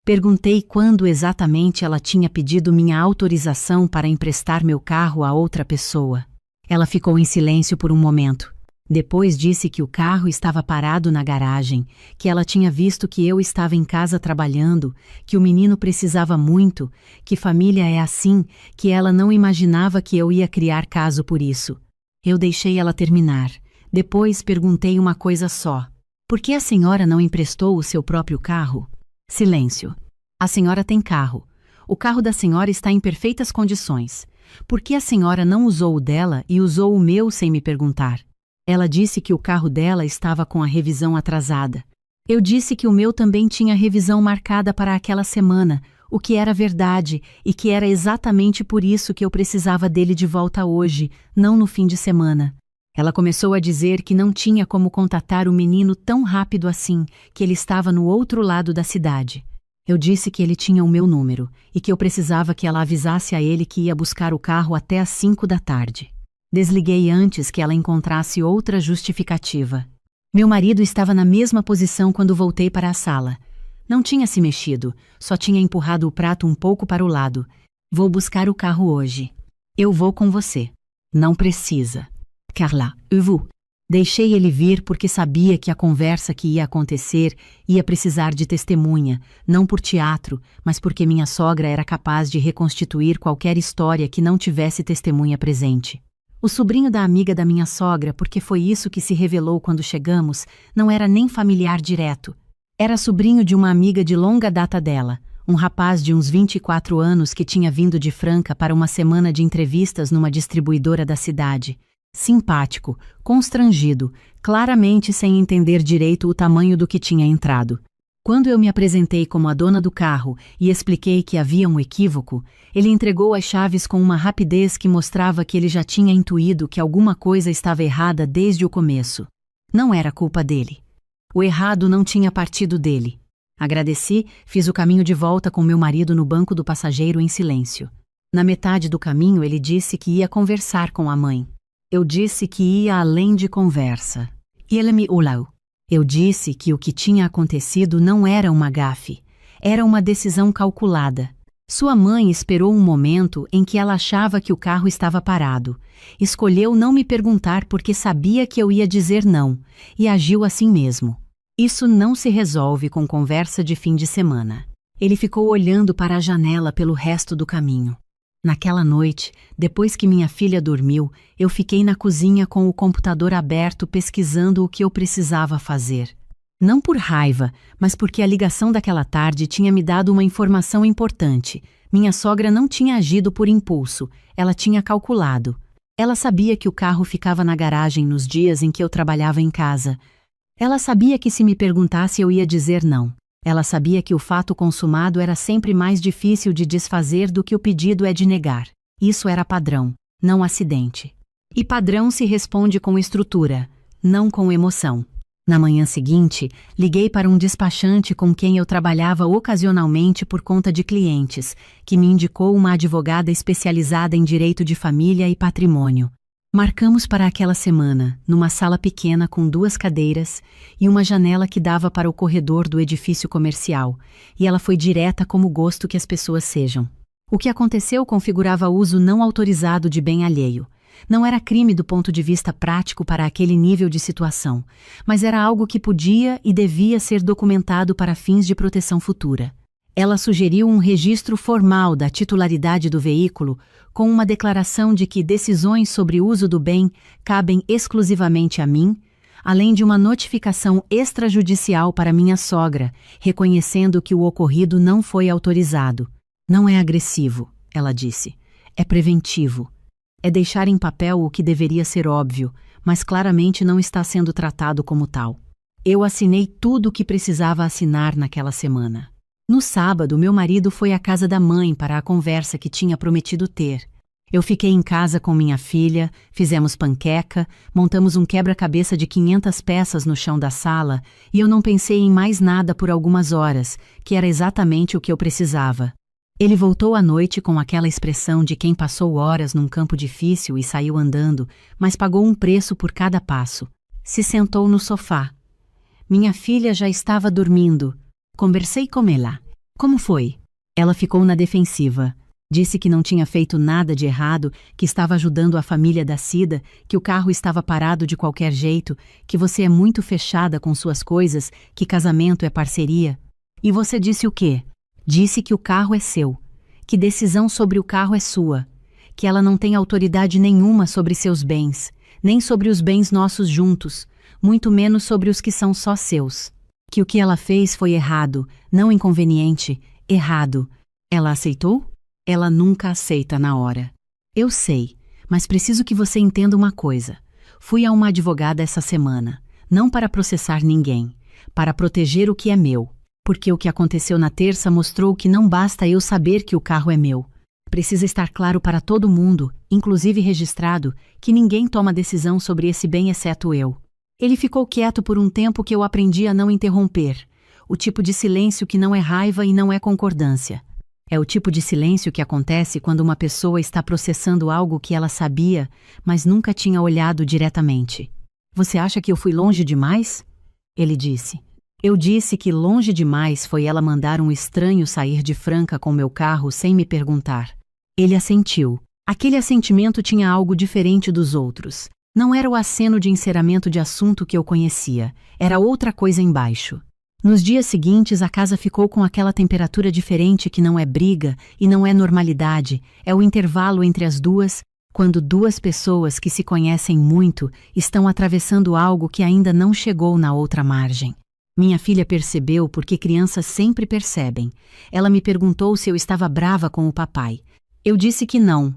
Perguntei quando exatamente ela tinha pedido minha autorização para emprestar meu carro a outra pessoa. Ela ficou em silêncio por um momento. Depois disse que o carro estava parado na garagem, que ela tinha visto que eu estava em casa trabalhando, que o menino precisava muito, que família é assim, que ela não imaginava que eu ia criar caso por isso. Eu deixei ela terminar. Depois perguntei uma coisa só. Por que a senhora não emprestou o seu próprio carro? Silêncio. A senhora tem carro. O carro da senhora está em perfeitas condições. Por que a senhora não usou o dela e usou o meu sem me perguntar? Ela disse que o carro dela estava com a revisão atrasada. Eu disse que o meu também tinha revisão marcada para aquela semana, o que era verdade e que era exatamente por isso que eu precisava dele de volta hoje, não no fim de semana. Ela começou a dizer que não tinha como contatar o menino tão rápido assim, que ele estava no outro lado da cidade. Eu disse que ele tinha o meu número e que eu precisava que ela avisasse a ele que ia buscar o carro até às 5 da tarde. Desliguei antes que ela encontrasse outra justificativa. Meu marido estava na mesma posição quando voltei para a sala. Não tinha se mexido, só tinha empurrado o prato um pouco para o lado. Vou buscar o carro hoje. Eu vou com você. Não precisa. Carla, eu vou. Deixei ele vir porque sabia que a conversa que ia acontecer ia precisar de testemunha, não por teatro, mas porque minha sogra era capaz de reconstituir qualquer história que não tivesse testemunha presente. O sobrinho da amiga da minha sogra, porque foi isso que se revelou quando chegamos, não era nem familiar direto. Era sobrinho de uma amiga de longa data dela, um rapaz de uns 24 anos que tinha vindo de Franca para uma semana de entrevistas numa distribuidora da cidade. Simpático, constrangido, claramente sem entender direito o tamanho do que tinha entrado. Quando eu me apresentei como a dona do carro e expliquei que havia um equívoco, ele entregou as chaves com uma rapidez que mostrava que ele já tinha intuído que alguma coisa estava errada desde o começo. Não era culpa dele. O errado não tinha partido dele. Agradeci, fiz o caminho de volta com meu marido no banco do passageiro em silêncio. Na metade do caminho ele disse que ia conversar com a mãe. Eu disse que ia além de conversa. Ele me olhou. Eu disse que o que tinha acontecido não era uma gafe, era uma decisão calculada. Sua mãe esperou um momento em que ela achava que o carro estava parado. Escolheu não me perguntar porque sabia que eu ia dizer não, e agiu assim mesmo. Isso não se resolve com conversa de fim de semana. Ele ficou olhando para a janela pelo resto do caminho. Naquela noite, depois que minha filha dormiu, eu fiquei na cozinha com o computador aberto pesquisando o que eu precisava fazer. Não por raiva, mas porque a ligação daquela tarde tinha me dado uma informação importante. Minha sogra não tinha agido por impulso, ela tinha calculado. Ela sabia que o carro ficava na garagem nos dias em que eu trabalhava em casa. Ela sabia que se me perguntasse eu ia dizer não. Ela sabia que o fato consumado era sempre mais difícil de desfazer do que o pedido é de negar. Isso era padrão, não acidente. E padrão se responde com estrutura, não com emoção. Na manhã seguinte, liguei para um despachante com quem eu trabalhava ocasionalmente por conta de clientes, que me indicou uma advogada especializada em direito de família e patrimônio. Marcamos para aquela semana, numa sala pequena com 2 cadeiras e uma janela que dava para o corredor do edifício comercial, e ela foi direta como gosto que as pessoas sejam. O que aconteceu configurava uso não autorizado de bem alheio. Não era crime do ponto de vista prático para aquele nível de situação, mas era algo que podia e devia ser documentado para fins de proteção futura. Ela sugeriu um registro formal da titularidade do veículo, com uma declaração de que decisões sobre o uso do bem cabem exclusivamente a mim, além de uma notificação extrajudicial para minha sogra, reconhecendo que o ocorrido não foi autorizado. Não é agressivo, ela disse. É preventivo. É deixar em papel o que deveria ser óbvio, mas claramente não está sendo tratado como tal. Eu assinei tudo o que precisava assinar naquela semana. No sábado, meu marido foi à casa da mãe para a conversa que tinha prometido ter. Eu fiquei em casa com minha filha, fizemos panqueca, montamos um quebra-cabeça de 500 peças no chão da sala e eu não pensei em mais nada por algumas horas, que era exatamente o que eu precisava. Ele voltou à noite com aquela expressão de quem passou horas num campo difícil e saiu andando, mas pagou um preço por cada passo. Se sentou no sofá. Minha filha já estava dormindo. Conversei com ela. Como foi? Ela ficou na defensiva. Disse que não tinha feito nada de errado, que estava ajudando a família da Cida, que o carro estava parado de qualquer jeito, que você é muito fechada com suas coisas, que casamento é parceria. E você disse o quê? Disse que o carro é seu, que decisão sobre o carro é sua, que ela não tem autoridade nenhuma sobre seus bens, nem sobre os bens nossos juntos, muito menos sobre os que são só seus. Que o que ela fez foi errado, não inconveniente, errado. Ela aceitou? Ela nunca aceita na hora. Eu sei, mas preciso que você entenda uma coisa. Fui a uma advogada essa semana, não para processar ninguém, para proteger o que é meu, porque o que aconteceu na terça mostrou que não basta eu saber que o carro é meu. Precisa estar claro para todo mundo, inclusive registrado, que ninguém toma decisão sobre esse bem exceto eu. Ele ficou quieto por um tempo que eu aprendi a não interromper. O tipo de silêncio que não é raiva e não é concordância. É o tipo de silêncio que acontece quando uma pessoa está processando algo que ela sabia, mas nunca tinha olhado diretamente. Você acha que eu fui longe demais? Ele disse. Eu disse que longe demais foi ela mandar um estranho sair de Franca com meu carro sem me perguntar. Ele assentiu. Aquele assentimento tinha algo diferente dos outros. Não era o aceno de encerramento de assunto que eu conhecia, era outra coisa embaixo. Nos dias seguintes, a casa ficou com aquela temperatura diferente que não é briga e não é normalidade, é o intervalo entre as duas, quando duas pessoas que se conhecem muito estão atravessando algo que ainda não chegou na outra margem. Minha filha percebeu porque crianças sempre percebem. Ela me perguntou se eu estava brava com o papai. Eu disse que não,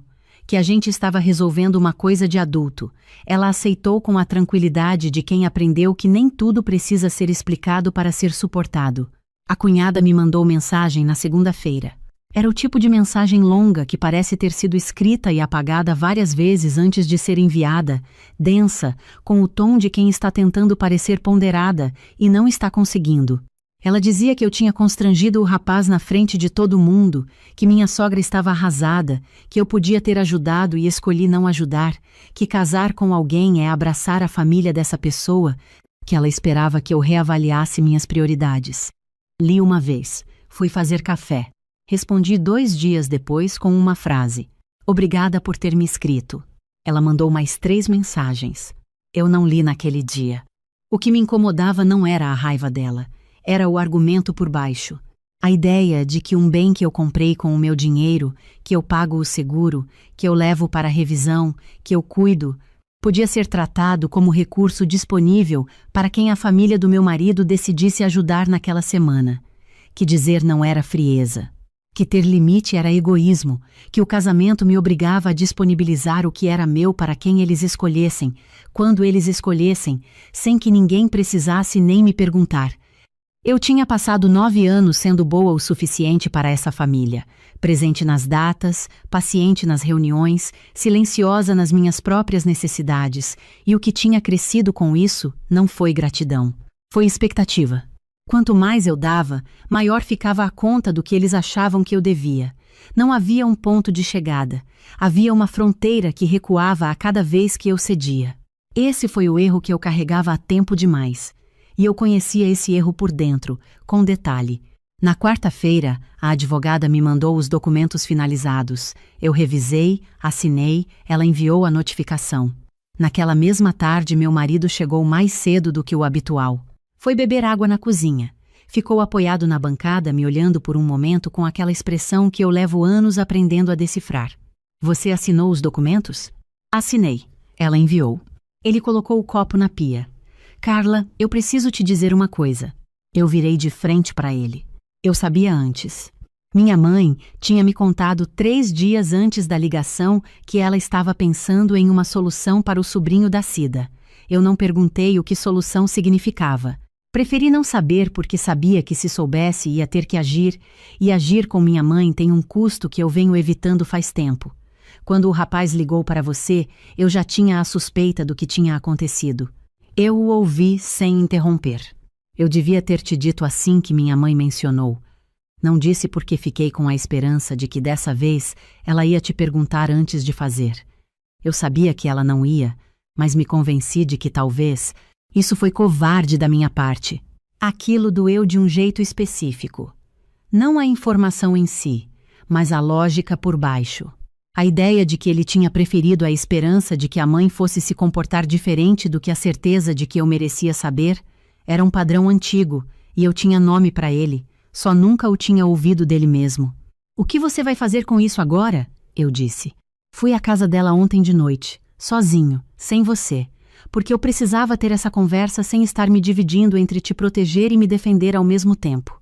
que a gente estava resolvendo uma coisa de adulto. Ela aceitou com a tranquilidade de quem aprendeu que nem tudo precisa ser explicado para ser suportado. A cunhada me mandou mensagem na segunda-feira. Era o tipo de mensagem longa que parece ter sido escrita e apagada várias vezes antes de ser enviada, densa, com o tom de quem está tentando parecer ponderada e não está conseguindo. Ela dizia que eu tinha constrangido o rapaz na frente de todo mundo, que minha sogra estava arrasada, que eu podia ter ajudado e escolhi não ajudar, que casar com alguém é abraçar a família dessa pessoa, que ela esperava que eu reavaliasse minhas prioridades. Li uma vez, fui fazer café. Respondi 2 dias depois com uma frase. Obrigada por ter me escrito. Ela mandou mais 3 mensagens. Eu não li naquele dia. O que me incomodava não era a raiva dela. Era o argumento por baixo. A ideia de que um bem que eu comprei com o meu dinheiro, que eu pago o seguro, que eu levo para a revisão, que eu cuido, podia ser tratado como recurso disponível para quem a família do meu marido decidisse ajudar naquela semana. Que dizer não era frieza. Que ter limite era egoísmo, que o casamento me obrigava a disponibilizar o que era meu para quem eles escolhessem, quando eles escolhessem, sem que ninguém precisasse nem me perguntar. Eu tinha passado 9 anos sendo boa o suficiente para essa família, presente nas datas, paciente nas reuniões, silenciosa nas minhas próprias necessidades, e o que tinha crescido com isso não foi gratidão, foi expectativa. Quanto mais eu dava, maior ficava a conta do que eles achavam que eu devia. Não havia um ponto de chegada, havia uma fronteira que recuava a cada vez que eu cedia. Esse foi o erro que eu carregava há tempo demais. E eu conhecia esse erro por dentro, com detalhe. Na quarta-feira, a advogada me mandou os documentos finalizados. Eu revisei, assinei, ela enviou a notificação. Naquela mesma tarde, meu marido chegou mais cedo do que o habitual. Foi beber água na cozinha. Ficou apoiado na bancada, me olhando por um momento com aquela expressão que eu levo anos aprendendo a decifrar. Você assinou os documentos? Assinei. Ela enviou. Ele colocou o copo na pia. Carla, eu preciso te dizer uma coisa. Eu virei de frente para ele. Eu sabia antes. Minha mãe tinha me contado 3 dias antes da ligação que ela estava pensando em uma solução para o sobrinho da Cida. Eu não perguntei o que solução significava. Preferi não saber porque sabia que se soubesse ia ter que agir, e agir com minha mãe tem um custo que eu venho evitando faz tempo. Quando o rapaz ligou para você, eu já tinha a suspeita do que tinha acontecido. Eu o ouvi sem interromper. Eu devia ter te dito assim que minha mãe mencionou. Não disse porque fiquei com a esperança de que dessa vez ela ia te perguntar antes de fazer. Eu sabia que ela não ia, mas me convenci de que talvez, Isso foi covarde da minha parte. Aquilo doeu de um jeito específico. Não a informação em si, mas a lógica por baixo. A ideia de que ele tinha preferido a esperança de que a mãe fosse se comportar diferente do que a certeza de que eu merecia saber era um padrão antigo, e eu tinha nome para ele, só nunca o tinha ouvido dele mesmo. "O que você vai fazer com isso agora?" eu disse. "Fui à casa dela ontem de noite, sozinho, sem você, porque eu precisava ter essa conversa sem estar me dividindo entre te proteger e me defender ao mesmo tempo.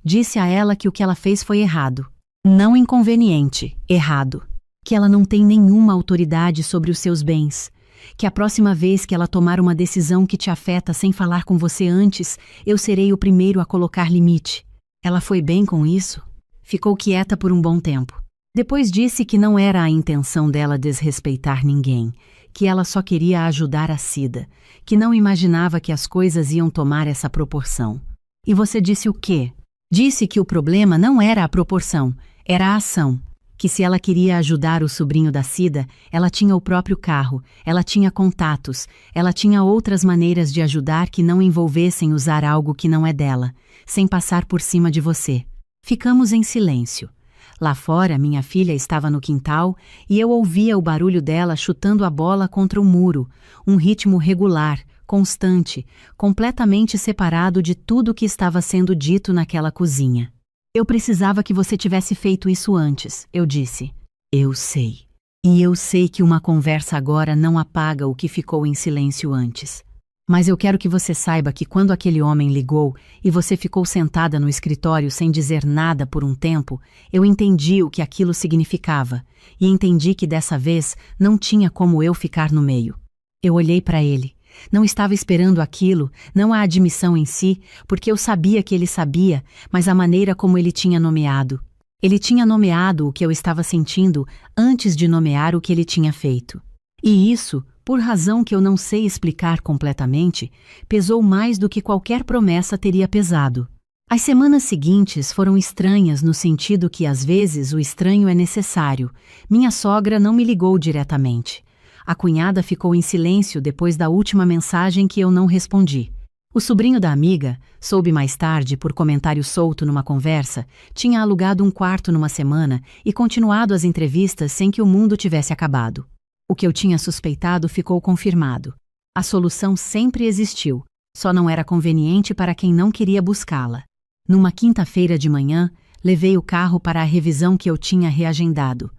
Disse a ela que o que ela fez foi errado. Não inconveniente, errado. Que ela não tem nenhuma autoridade sobre os seus bens. Que a próxima vez que ela tomar uma decisão que te afeta sem falar com você antes, eu serei o primeiro a colocar limite." Ela foi bem com isso? Ficou quieta por um bom tempo. Depois disse que não era a intenção dela desrespeitar ninguém, que ela só queria ajudar a Cida, que não imaginava que as coisas iam tomar essa proporção. "E você disse o quê?" "Disse que o problema não era a proporção, era a ação. Que se ela queria ajudar o sobrinho da Cida, ela tinha o próprio carro, ela tinha contatos, ela tinha outras maneiras de ajudar que não envolvessem usar algo que não é dela, sem passar por cima de você." Ficamos em silêncio. Lá fora, minha filha estava no quintal e eu ouvia o barulho dela chutando a bola contra o muro, um ritmo regular, constante, completamente separado de tudo o que estava sendo dito naquela cozinha. "Eu precisava que você tivesse feito isso antes", eu disse. "Eu sei. E eu sei que uma conversa agora não apaga o que ficou em silêncio antes. Mas eu quero que você saiba que quando aquele homem ligou e você ficou sentada no escritório sem dizer nada por um tempo, eu entendi o que aquilo significava e entendi que dessa vez não tinha como eu ficar no meio." Eu olhei para ele. Não estava esperando aquilo, não a admissão em si, porque eu sabia que ele sabia, mas a maneira como ele tinha nomeado. Ele tinha nomeado o que eu estava sentindo antes de nomear o que ele tinha feito. E isso, por razão que eu não sei explicar completamente, pesou mais do que qualquer promessa teria pesado. As semanas seguintes foram estranhas no sentido que às vezes o estranho é necessário. Minha sogra não me ligou diretamente. A cunhada ficou em silêncio depois da última mensagem que eu não respondi. O sobrinho da amiga, soube mais tarde por comentário solto numa conversa, tinha alugado um quarto numa semana e continuado as entrevistas sem que o mundo tivesse acabado. O que eu tinha suspeitado ficou confirmado. A solução sempre existiu, só não era conveniente para quem não queria buscá-la. Numa quinta-feira de manhã, levei o carro para a revisão que eu tinha reagendado.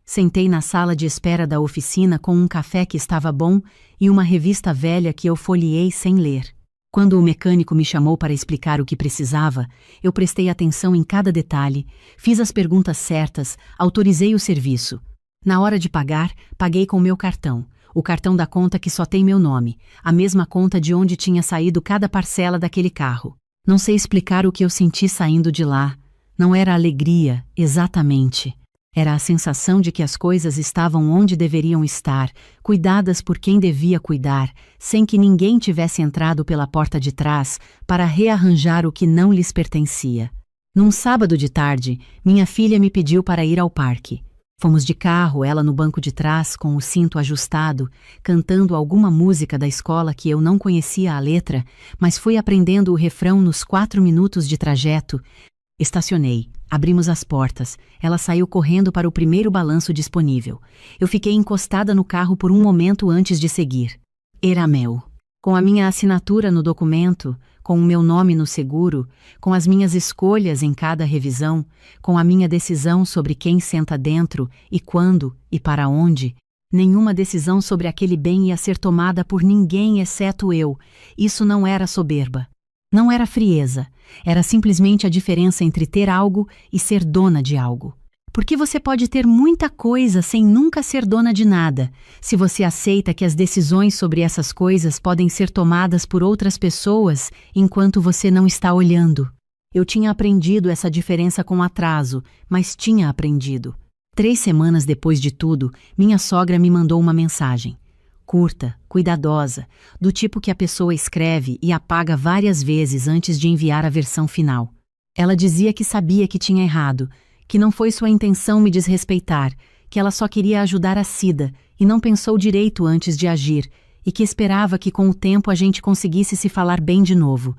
Sentei na sala de espera da oficina com um café que estava bom e uma revista velha que eu folheei sem ler. Quando o mecânico me chamou para explicar o que precisava, eu prestei atenção em cada detalhe, fiz as perguntas certas, autorizei o serviço. Na hora de pagar, paguei com meu cartão, o cartão da conta que só tem meu nome, a mesma conta de onde tinha saído cada parcela daquele carro. Não sei explicar o que eu senti saindo de lá. Não era alegria, exatamente. Era a sensação de que as coisas estavam onde deveriam estar, cuidadas por quem devia cuidar, sem que ninguém tivesse entrado pela porta de trás para rearranjar o que não lhes pertencia. Num sábado de tarde, minha filha me pediu para ir ao parque. Fomos de carro, ela no banco de trás, com o cinto ajustado, cantando alguma música da escola que eu não conhecia a letra, mas fui aprendendo o refrão nos 4 minutos de trajeto. Estacionei, abrimos as portas, ela saiu correndo para o primeiro balanço disponível. Eu fiquei encostada no carro por um momento antes de seguir. Era meu. Com a minha assinatura no documento, com o meu nome no seguro, com as minhas escolhas em cada revisão, com a minha decisão sobre quem senta dentro e quando e para onde. Nenhuma decisão sobre aquele bem ia ser tomada por ninguém exceto eu. Isso não era soberba. Não era frieza. Era simplesmente a diferença entre ter algo e ser dona de algo. Porque você pode ter muita coisa sem nunca ser dona de nada, se você aceita que as decisões sobre essas coisas podem ser tomadas por outras pessoas enquanto você não está olhando. Eu tinha aprendido essa diferença com atraso, mas tinha aprendido. 3 semanas depois de tudo, minha sogra me mandou uma mensagem. Curta, cuidadosa, do tipo que a pessoa escreve e apaga várias vezes antes de enviar a versão final. Ela dizia que sabia que tinha errado, que não foi sua intenção me desrespeitar, que ela só queria ajudar a Cida e não pensou direito antes de agir, e que esperava que com o tempo a gente conseguisse se falar bem de novo.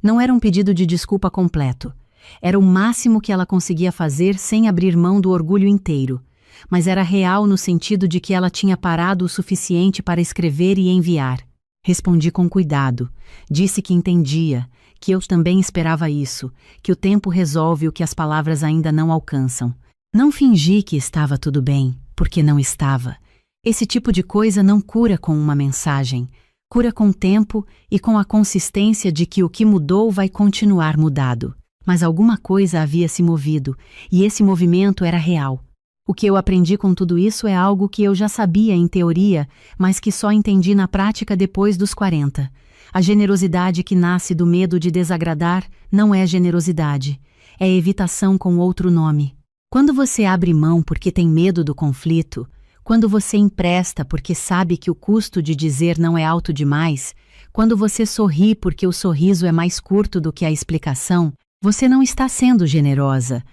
Não era um pedido de desculpa completo. Era o máximo que ela conseguia fazer sem abrir mão do orgulho inteiro. Mas era real no sentido de que ela tinha parado o suficiente para escrever e enviar. Respondi com cuidado. Disse que entendia, que eu também esperava isso, que o tempo resolve o que as palavras ainda não alcançam. Não fingi que estava tudo bem, porque não estava. Esse tipo de coisa não cura com uma mensagem. Cura com o tempo e com a consistência de que o que mudou vai continuar mudado. Mas alguma coisa havia se movido, e esse movimento era real. O que eu aprendi com tudo isso é algo que eu já sabia em teoria, mas que só entendi na prática depois dos 40. A generosidade que nasce do medo de desagradar não é generosidade. É evitação com outro nome. Quando você abre mão porque tem medo do conflito, quando você empresta porque sabe que o custo de dizer não é alto demais, quando você sorri porque o sorriso é mais curto do que a explicação, você não está sendo generosa.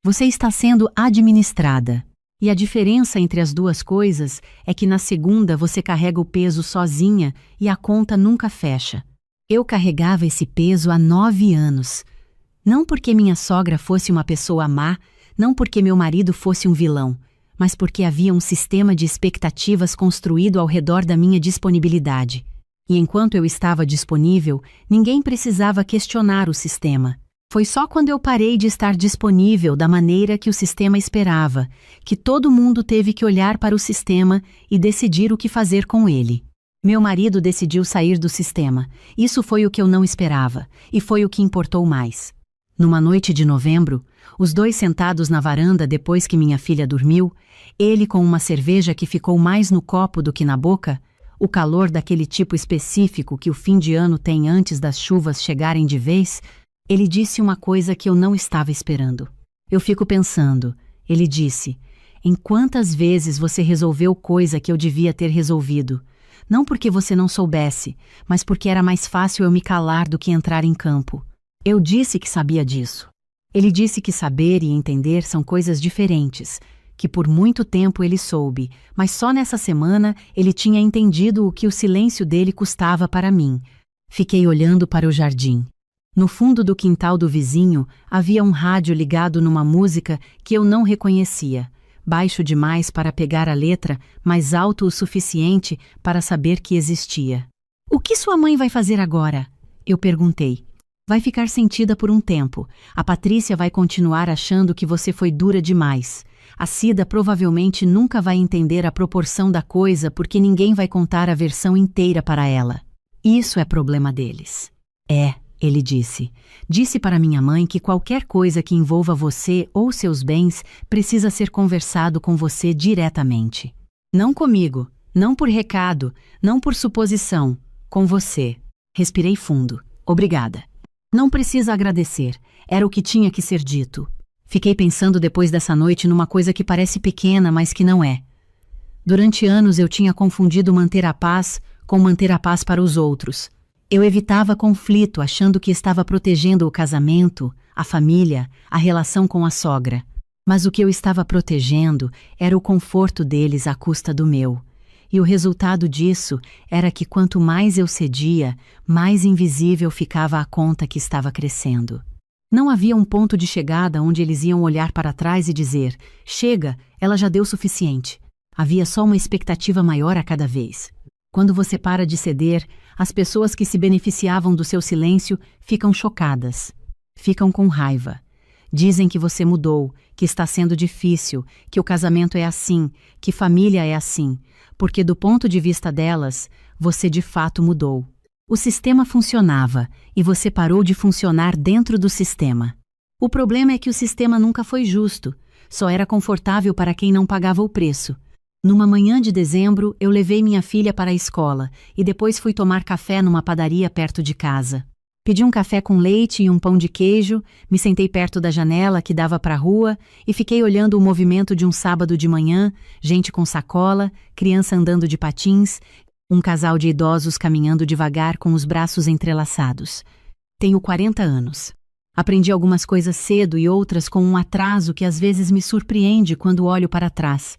Você está sendo administrada. E a diferença entre as duas coisas é que na segunda você carrega o peso sozinha e a conta nunca fecha. Eu carregava esse peso há 9 anos. Não porque minha sogra fosse uma pessoa má, não porque meu marido fosse um vilão, mas porque havia um sistema de expectativas construído ao redor da minha disponibilidade. E enquanto eu estava disponível, ninguém precisava questionar o sistema. Foi só quando eu parei de estar disponível da maneira que o sistema esperava, que todo mundo teve que olhar para o sistema e decidir o que fazer com ele. Meu marido decidiu sair do sistema. Isso foi o que eu não esperava, e foi o que importou mais. Numa noite de novembro, os dois sentados na varanda depois que minha filha dormiu, ele com uma cerveja que ficou mais no copo do que na boca, o calor daquele tipo específico que o fim de ano tem antes das chuvas chegarem de vez, ele disse uma coisa que eu não estava esperando. Eu fico pensando, ele disse, em quantas vezes você resolveu coisa que eu devia ter resolvido. Não porque você não soubesse, mas porque era mais fácil eu me calar do que entrar em campo. Eu disse que sabia disso. Ele disse que saber e entender são coisas diferentes, que por muito tempo ele soube, mas só nessa semana ele tinha entendido o que o silêncio dele custava para mim. Fiquei olhando para o jardim. No fundo do quintal do vizinho havia um rádio ligado numa música que eu não reconhecia, baixo demais para pegar a letra, mas alto o suficiente para saber que existia. "O que sua mãe vai fazer agora?" eu perguntei. "Vai ficar sentida por um tempo. A Patrícia vai continuar achando que você foi dura demais. A Cida provavelmente nunca vai entender a proporção da coisa porque ninguém vai contar a versão inteira para ela. Isso é problema deles." "É", ele disse. "Disse para minha mãe que qualquer coisa que envolva você ou seus bens precisa ser conversado com você diretamente. Não comigo, não por recado, não por suposição, com você." Respirei fundo. "Obrigada." Não precisa agradecer, era o que tinha que ser dito. Fiquei pensando depois dessa noite numa coisa que parece pequena, mas que não é. Durante anos eu tinha confundido manter a paz com manter a paz para os outros. Eu evitava conflito, achando que estava protegendo o casamento, a família, a relação com a sogra. Mas o que eu estava protegendo era o conforto deles à custa do meu. E o resultado disso era que quanto mais eu cedia, mais invisível ficava a conta que estava crescendo. Não havia um ponto de chegada onde eles iam olhar para trás e dizer: "Chega, ela já deu o suficiente." Havia só uma expectativa maior a cada vez. Quando você para de ceder, as pessoas que se beneficiavam do seu silêncio ficam chocadas. Ficam com raiva. Dizem que você mudou, que está sendo difícil, que o casamento é assim, que família é assim, porque do ponto de vista delas, você de fato mudou. O sistema funcionava, e você parou de funcionar dentro do sistema. O problema é que o sistema nunca foi justo, só era confortável para quem não pagava o preço. Numa manhã de dezembro, eu levei minha filha para a escola e depois fui tomar café numa padaria perto de casa. Pedi um café com leite e um pão de queijo, me sentei perto da janela que dava para a rua e fiquei olhando o movimento de um sábado de manhã, gente com sacola, criança andando de patins, um casal de idosos caminhando devagar com os braços entrelaçados. Tenho 40 anos. Aprendi algumas coisas cedo e outras com um atraso que às vezes me surpreende quando olho para trás.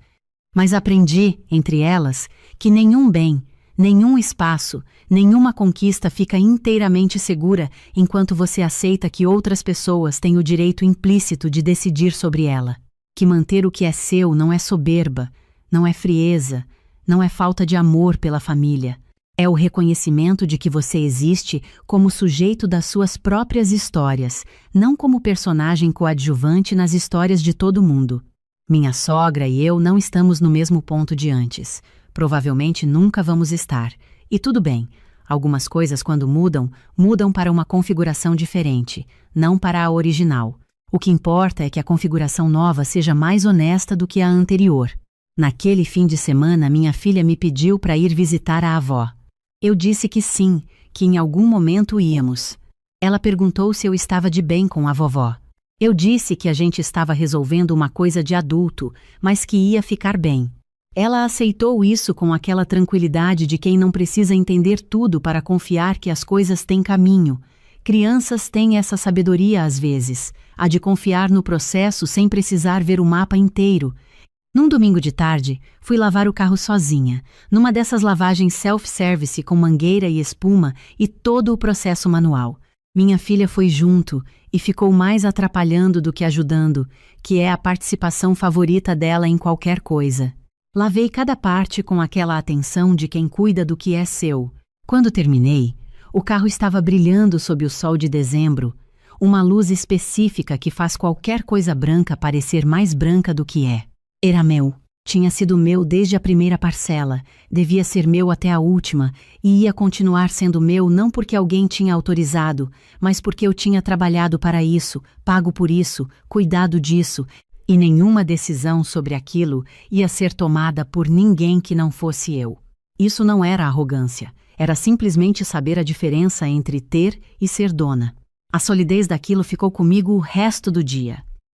Mas aprendi, entre elas, que nenhum bem, Nenhum espaço, nenhuma conquista fica inteiramente segura enquanto você aceita que outras pessoas têm o direito implícito de decidir sobre ela. Que manter o que é seu não é soberba, não é frieza, não é falta de amor pela família. É o reconhecimento de que você existe como sujeito das suas próprias histórias, não como personagem coadjuvante nas histórias de todo mundo. Minha sogra e eu não estamos no mesmo ponto de antes. Provavelmente nunca vamos estar. E tudo bem, algumas coisas quando mudam, mudam para uma configuração diferente, não para a original. O que importa é que a configuração nova seja mais honesta do que a anterior. Naquele fim de semana, minha filha me pediu para ir visitar a avó. Eu disse que sim, que em algum momento íamos. Ela perguntou se eu estava de bem com a vovó. Eu disse que a gente estava resolvendo uma coisa de adulto, mas que ia ficar bem. Ela aceitou isso com aquela tranquilidade de quem não precisa entender tudo para confiar que as coisas têm caminho. Crianças têm essa sabedoria às vezes, a de confiar no processo sem precisar ver o mapa inteiro. Num domingo de tarde, fui lavar o carro sozinha, numa dessas lavagens self-service com mangueira e espuma e todo o processo manual. Minha filha foi junto e ficou mais atrapalhando do que ajudando, que é a participação favorita dela em qualquer coisa. Lavei cada parte com aquela atenção de quem cuida do que é seu. Quando terminei, o carro estava brilhando sob o sol de dezembro, uma luz específica que faz qualquer coisa branca parecer mais branca do que é. Era meu. Tinha sido meu desde a primeira parcela, devia ser meu até a última, e ia continuar sendo meu não porque alguém tinha autorizado, mas porque eu tinha trabalhado para isso, pago por isso, cuidado disso, e nenhuma decisão sobre aquilo ia ser tomada por ninguém que não fosse eu. Isso não era arrogância, era simplesmente saber a diferença entre ter e ser dona. A solidez daquilo ficou comigo o resto do dia.